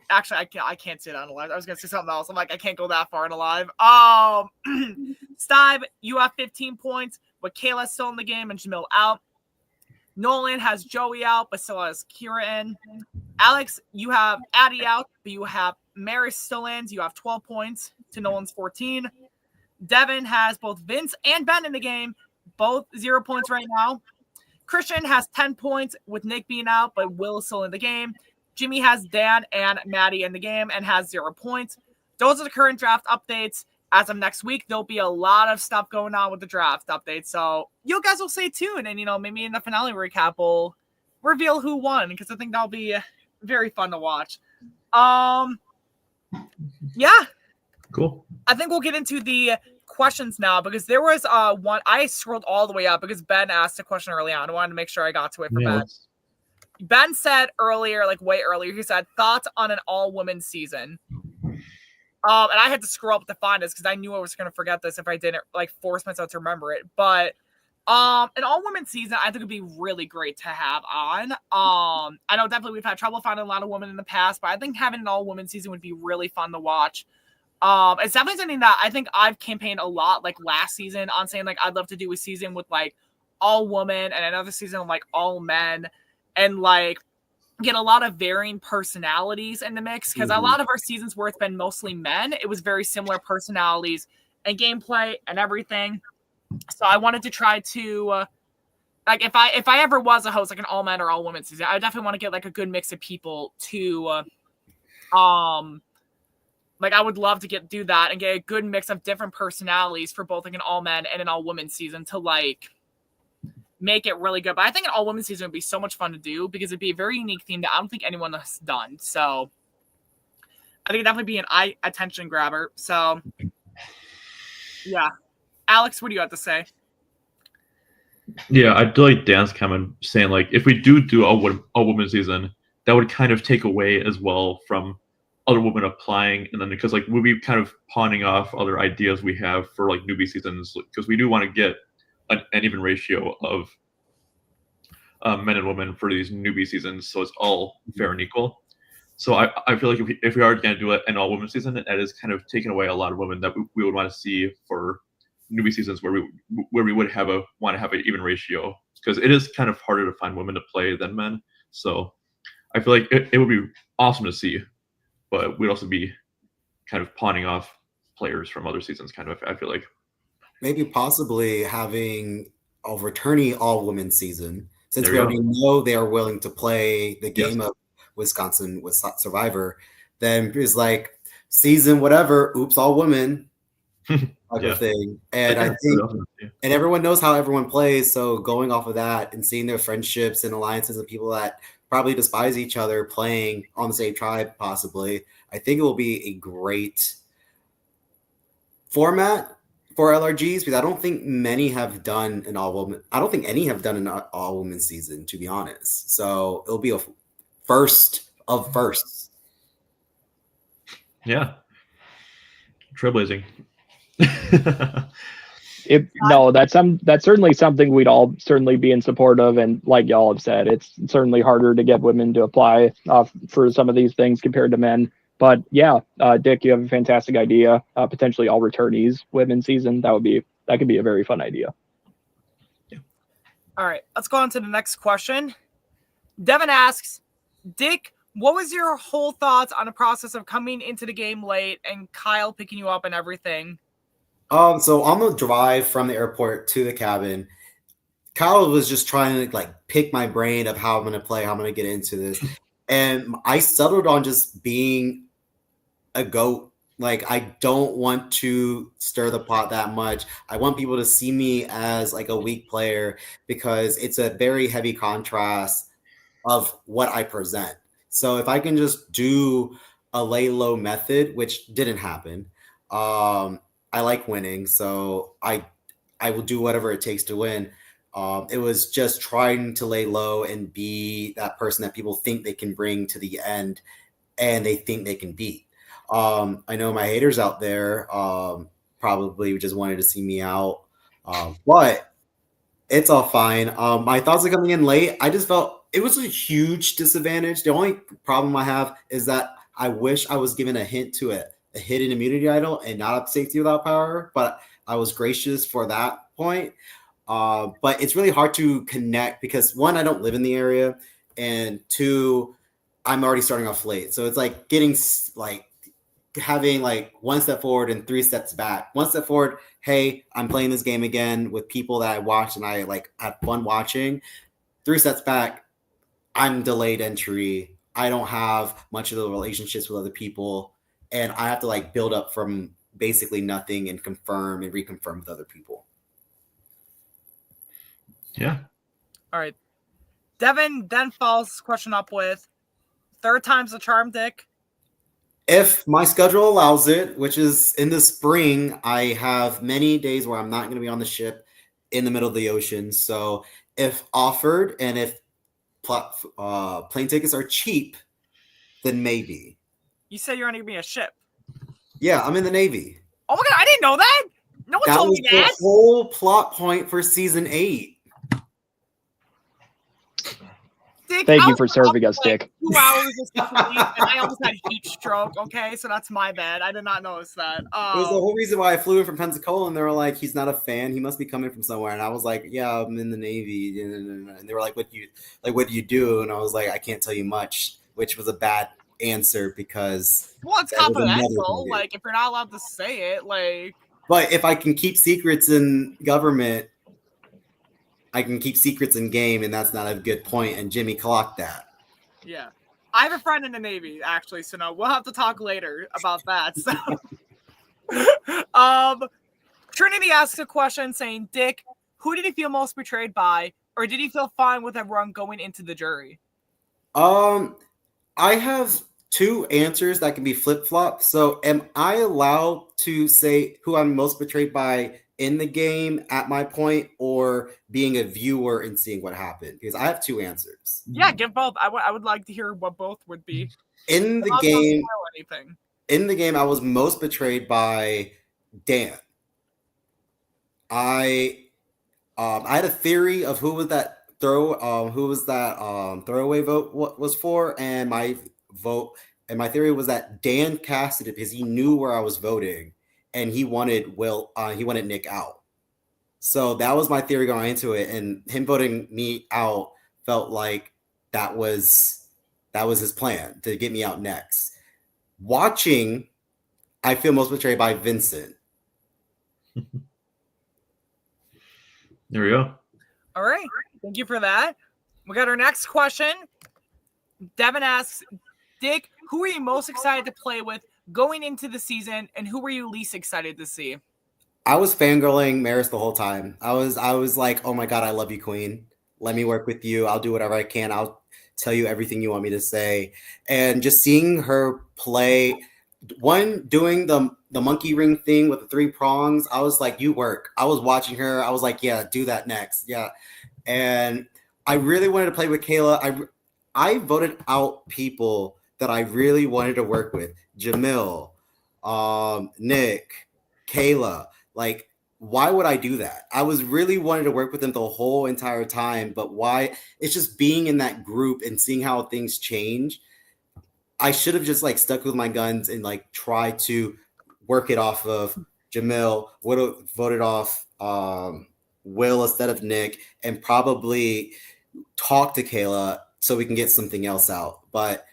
Actually, I can't say that on the live. I was going to say something else. I'm I can't go that far in a live. Steib, you have 15 points, but Kayla's still in the game and Jamil out. Nolan has Joey out, but still has Kira in. Aleks, you have Addie out, but you have Maris still in. So you have 12 points to Nolan's 14. Devin has both Vince and Ben in the game, both 0 points right now. Christian has 10 points with Nick being out, but Will is still in the game. Jimmy has Dan and Maddie in the game and has 0 points. Those are the current draft updates. As of next week, there'll be a lot of stuff going on with the draft update. So you guys will stay tuned. And, maybe in the finale recap, we'll reveal who won because I think that'll be very fun to watch. Yeah. Cool. I think we'll get into the questions now because there was one. I scrolled all the way up because Ben asked a question early on. I wanted to make sure I got to it for Ben. Ben said earlier, way earlier, he said, thoughts on an all-women season. And I had to scroll up to find this because I knew I was going to forget this if I didn't force myself to remember it. But an all-women season, I think would be really great to have on. I know definitely we've had trouble finding a lot of women in the past, but I think having an all-women season would be really fun to watch. It's definitely something that I think I've campaigned a lot last season on saying I'd love to do a season with all women and another season of all men and get a lot of varying personalities in the mix because a lot of our seasons where it's been mostly men, it was very similar personalities and gameplay and everything. So I wanted to try to if I ever was a host an all men or all women season, I definitely want to get a good mix of people to Like, I would love to do that and get a good mix of different personalities for both like an all men and an all women season to like make it really good. But I think an all women season would be so much fun to do because it'd be a very unique theme that I don't think anyone has done. So I think it'd definitely be an eye attention grabber. So yeah. Aleks, what do you have to say? Yeah, I do like Dan's comment saying like if we do a woman season, that would kind of take away as well from other women applying, and then because like we'll be kind of pawning off other ideas we have for like newbie seasons because we do want to get an even ratio of men and women for these newbie seasons, so it's all fair and equal. So I feel like if we are going to do an all women season, that is kind of taking away a lot of women that we would want to see for newbie seasons where we would want to have an even ratio because it is kind of harder to find women to play than men. So I feel like it would be awesome to see, but we'd also be kind of pawning off players from other seasons. Kind of, I feel like maybe possibly having a returnee all women season since There we you already know they are willing to play the game of Wisconsin with Survivor. Then it's like season whatever, oops, all women. Type of thing. And I think and everyone knows how everyone plays, so going off of that and seeing their friendships and alliances and people that probably despise each other playing on the same tribe possibly, I think it will be a great format for LRGs because I don't think many have done an all-woman. I don't think any have done an all-woman season, to be honest. So it'll be a first of firsts. Yeah. Trailblazing. No, that's certainly something we'd all certainly be in support of, and like y'all have said, it's certainly harder to get women to apply for some of these things compared to men. But yeah, Dick, you have a fantastic idea. Potentially all returnees women season. That could be a very fun idea. Yeah. All right, let's go on to the next question. Devin asks, Dick, what was your whole thoughts on the process of coming into the game late and Kyle picking you up and everything? So on the drive from the airport to the cabin, Kyle was just trying to like pick my brain of how I'm going to play, how I'm going to get into this. And I settled on just being a goat. Like, I don't want to stir the pot that much. I want people to see me as like a weak player because it's a very heavy contrast of what I present. So if I can just do a lay low method, which didn't happen, I like winning, so I will do whatever it takes to win. It was just trying to lay low and be that person that people think they can bring to the end and they think they can beat. I know my haters out there probably just wanted to see me out, but it's all fine. My thoughts are coming in late. I just felt it was a huge disadvantage. The only problem I have is that I wish I was given a hint to it. A hidden immunity idol and not a safety without power, but I was gracious for that point. But it's really hard to connect because one, I don't live in the area, and two, I'm already starting off late. So it's like getting like having like one step forward and three steps back. One step forward, hey, I'm playing this game again with people that I watch and I like have fun watching. 3 steps back, I'm delayed entry. I don't have much of the relationships with other people. And I have to like build up from basically nothing and confirm and reconfirm with other people. Yeah. All right. Devin then follows this question up with, third time's the charm, Dick? If my schedule allows it, which is in the spring, I have many days where I'm not going to be on the ship in the middle of the ocean. So if offered and if plane tickets are cheap, then maybe. You said you're going to give me a ship. Yeah, I'm in the Navy. Oh my God, I didn't know that. No one told me that. That was the whole plot point for season 8. Dick, Thank you for serving us, Dick. 2 hours of sleep, and I almost had heat stroke. Okay, so that's my bad. I did not notice that. It was the whole reason why I flew in from Pensacola, and they were like, "He's not a fan. He must be coming from somewhere." And I was like, "Yeah, I'm in the Navy." And they were like, "What do you do?" And I was like, "I can't tell you much," which was a bad answer because it's confidential. Like, if you're not allowed to say it, like. But if I can keep secrets in government, I can keep secrets in game, and that's not a good point. And Jimmy clocked that. Yeah, I have a friend in the Navy, actually, so no, we'll have to talk later about that. So, Trinity asks a question saying, Dick, who did he feel most betrayed by, or did he feel fine with everyone going into the jury? I have two answers that can be flip-flop. So am I allowed to say who I'm most betrayed by in the game at my point, or being a viewer and seeing what happened? Because I have two answers. Yeah, give both. I would like to hear what both would be. In the I'm not game, gonna spoil anything. in the game, I was most betrayed by Dan. I had a theory of who was that throwaway vote was for, and my theory was that Dan casted it because he knew where I was voting, and he wanted Nick out. So that was my theory going into it, and him voting me out felt like that was his plan to get me out next. Watching, I feel most betrayed by Vincent. There we go. All right. Thank you for that. We got our next question. Devin asks, Dick, who are you most excited to play with going into the season, and who were you least excited to see? I was fangirling Maris the whole time. I was like, oh my God, I love you, Queen. Let me work with you. I'll do whatever I can. I'll tell you everything you want me to say. And just seeing her play, doing the monkey ring thing with the 3 prongs, I was like, you work. I was watching her. I was like, yeah, do that next. Yeah. And I really wanted to play with Kayla. I voted out people that I really wanted to work with. Jamil, Nick, Kayla. Like, why would I do that? I was really wanting to work with them the whole entire time, but why? It's just being in that group and seeing how things change. I should have just like stuck with my guns and like try to work it off of Jamil, would have voted off Will instead of Nick, and probably talk to Kayla so we can get something else out. But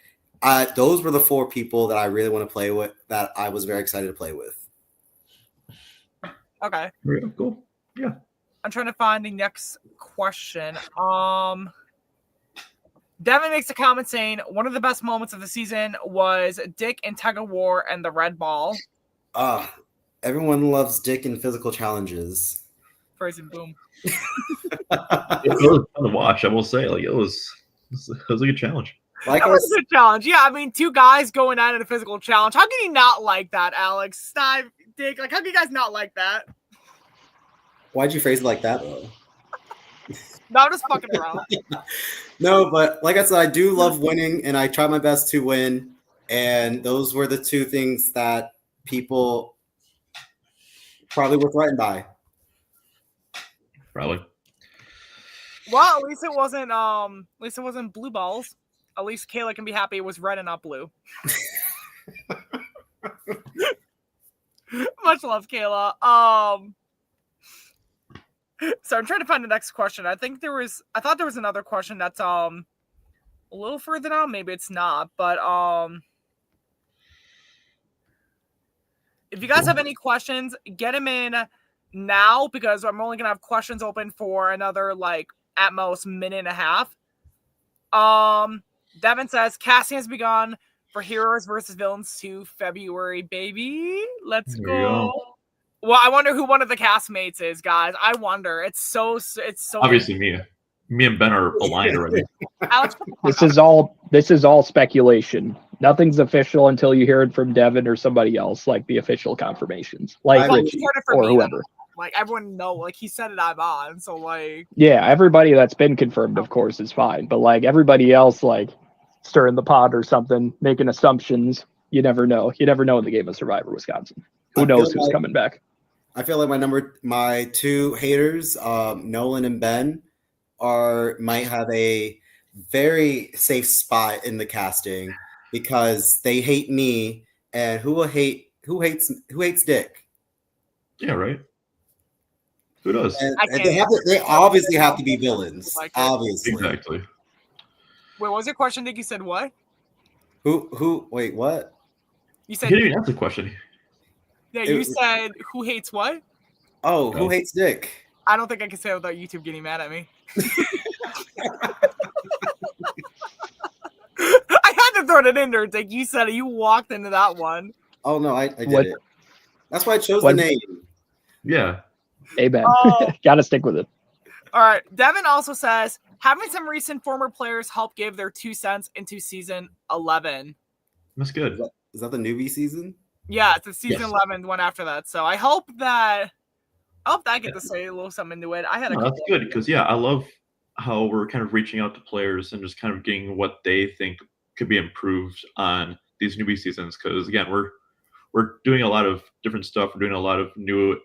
those were the 4 people that I really want to play with, that I was very excited to play with. Okay. Cool. Yeah. I'm trying to find the next question. Devin makes a comment saying one of the best moments of the season was Dick and Tug of War and the red ball. Everyone loves Dick in physical challenges. Frozen boom. It was fun to watch. I will say, like, it was a good challenge. Like that was a good challenge. Yeah, I mean, 2 guys going at it in a physical challenge. How can you not like that, Aleks? Steib, Dick, like, how can you guys not like that? Why'd you phrase it like that, though? No, I'm just fucking around. No, but like I said, I do love winning, and I try my best to win. And those were the 2 things that people probably were threatened by. Probably. Well, at least it wasn't blue balls. At least Kayla can be happy it was red and not blue. Much love, Kayla. So I'm trying to find the next question. I thought there was another question that's a little further down. Maybe it's not, but if you guys have any questions, get them in now, because I'm only gonna have questions open for another, like, at most minute and a half. Devin says casting has begun for Heroes versus Villains 2 February, baby. Let's go. Well, I wonder who one of the castmates is, guys. I wonder. It's so obviously me. Me and Ben are aligned already. Aleks, this is all speculation. Nothing's official until you hear it from Devin or somebody else, like the official confirmations, like Richie or whoever. Like, everyone know, like, he said it, I'm on. So, like, yeah, everybody that's been confirmed, of course, is fine. But like everybody else, like stirring the pot or something, making assumptions. You never know. You never know in the game of Survivor Wisconsin. Who knows who's coming back? I feel like my 2 haters, Nolan and Ben, might have a very safe spot in the casting, because they hate me, and who hates Dick? Yeah, right. Who does? And they obviously have to be villains. Obviously. Exactly. wait, what was your question, Nick? You said what? Who wait, what? You said He didn't even answer the question. Yeah, you said who hates what? Oh, who hates Dick? I don't think I can say it without YouTube getting mad at me. I had to throwing it in there, Dick. You said it. You walked into that one. Oh no, I did What- it. That's why I chose what- the name. Yeah. Amen. Oh. Gotta stick with it. All right. Devin also says, having some recent former players help give their 2 cents into season 11. That's good. Is that the newbie season? Yeah, it's the season Yes. 11, the one after that. So I hope that I get to say a little something into it. I had a No, couple that's good because I love how we're kind of reaching out to players and just kind of getting what they think could be improved on these newbie seasons. Because again, we're doing a lot of different stuff. We're doing a lot of new,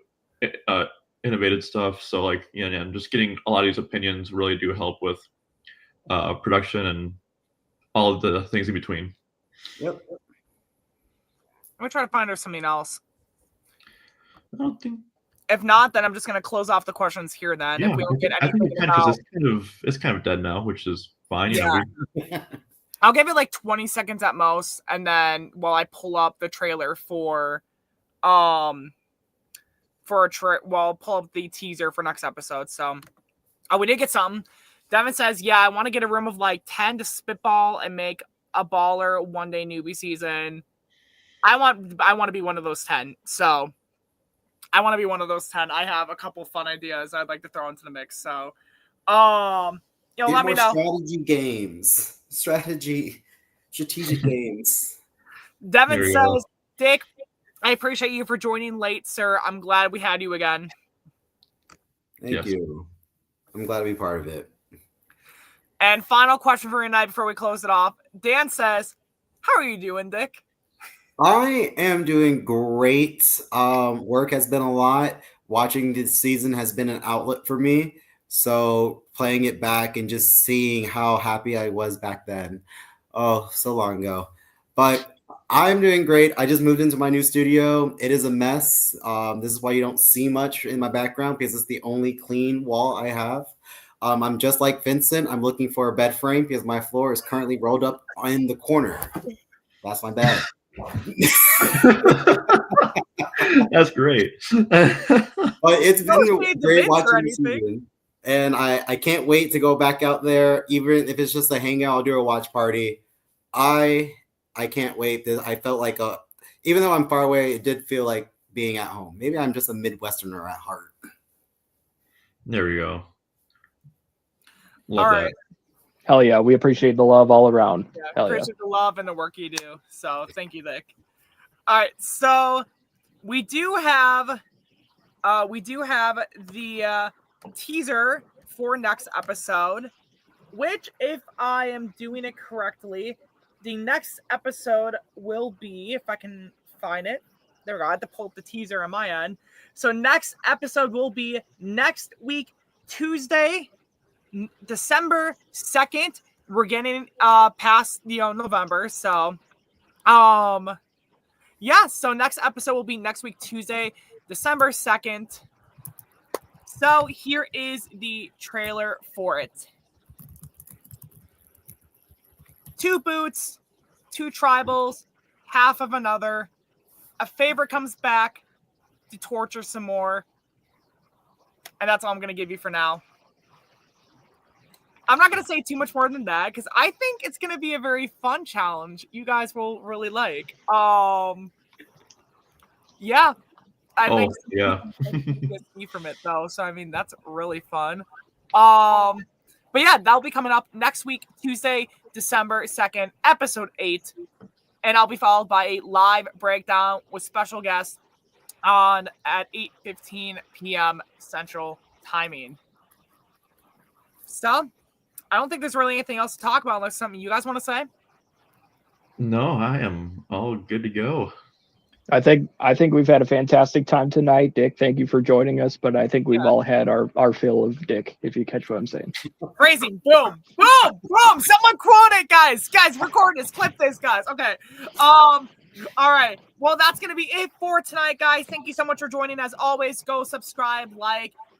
innovative stuff. So like, and just getting a lot of these opinions really do help with production and all of the things in between. Yep. I'm gonna try to find her something else. I don't think. If not, then I'm just gonna close off the questions here. Then Yeah, if we don't get I think anything it's kind of about, because it's kind of dead now, which is fine. You know, I'll give it like 20 seconds at most, and then while I pull up the trailer for pull up the teaser for next episode. So, we did get something. Devin says, "Yeah, I want to get a room of like 10 to spitball and make a baller one day newbie season. I want to be one of those 10. So, I want to be one of those 10. I have a couple fun ideas I'd like to throw into the mix. So, let me know. Strategic games. Devin There you says, go. Dick, I appreciate you for joining late, sir. I'm glad we had you again. Thank Yes. you. I'm glad to be part of it. And final question for tonight before we close it off. Dan says, how are you doing, Dick? I am doing great. Work has been a lot. Watching this season has been an outlet for me. So playing it back and just seeing how happy I was back then. Oh, so long ago. But I'm doing great. I just moved into my new studio. It is a mess. This is why you don't see much in my background because it's the only clean wall I have. I'm just like Vincent. I'm looking for a bed frame because my floor is currently rolled up in the corner. That's my bed. That's great. But it's Don't been need the great bids or watching the anything. season. And I can't wait to go back out there. Even if it's just a hangout, I'll do a watch party. I can't wait. I felt like even though I'm far away, it did feel like being at home. Maybe I'm just a Midwesterner at heart. There we go. Love All that. right. Hell yeah, we appreciate the love all around. Yeah, Hell yeah. appreciate the love and the work you do. So thank you, Dick. All right, so we do have the teaser for next episode, which, if I am doing it correctly, the next episode will be, if I can find it. There we go. I had to pull up the teaser on my end. So next episode will be next week, Tuesday, December 2nd. We're getting past November. So so next episode will be next week, Tuesday, December 2nd. So here is the trailer for it. 2 boots, 2 tribals, half of another. A favorite comes back to torture some more. And that's all I'm going to give you for now. I'm not going to say too much more than that because I think it's going to be a very fun challenge you guys will really like. Yeah. I think Yeah. see from it though. So I mean that's really fun. But yeah, that'll be coming up next week, Tuesday, December 2nd, episode 8. And I'll be followed by a live breakdown with special guests at 8:15 p.m. Central timing. So I don't think there's really anything else to talk about unless something you guys want to say. No, I am all good to go. I think we've had a fantastic time tonight, Dick. Thank you for joining us, but I think we've all had our fill of Dick, if you catch what I'm saying. Crazy. Boom. Boom. Boom. Someone quote it, guys. Guys, record this. Clip this, guys. Okay. All right. Well, that's going to be it for tonight, guys. Thank you so much for joining. As always, go subscribe,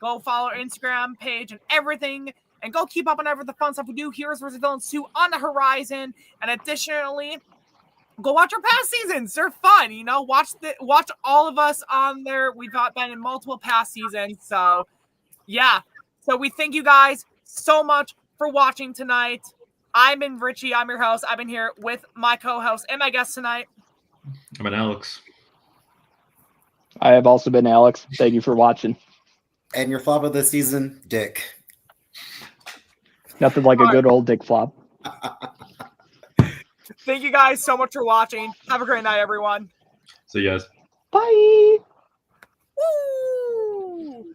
go follow our Instagram page and everything. And go keep up on every the fun stuff we do. Heroes vs. Villains 2 on the horizon. And additionally, go watch our past seasons. They're fun, Watch all of us on there. We've been in multiple past seasons. So, yeah. So we thank you guys so much for watching tonight. I've been Richie. I'm your host. I've been here with my co-host and my guest tonight. I'm an Aleks. I have also been Aleks. Thank you for watching. And your flop of the season, Dick. Nothing like a good old dick flop. Thank you guys so much for watching. Have a great night, everyone. See you guys. Bye.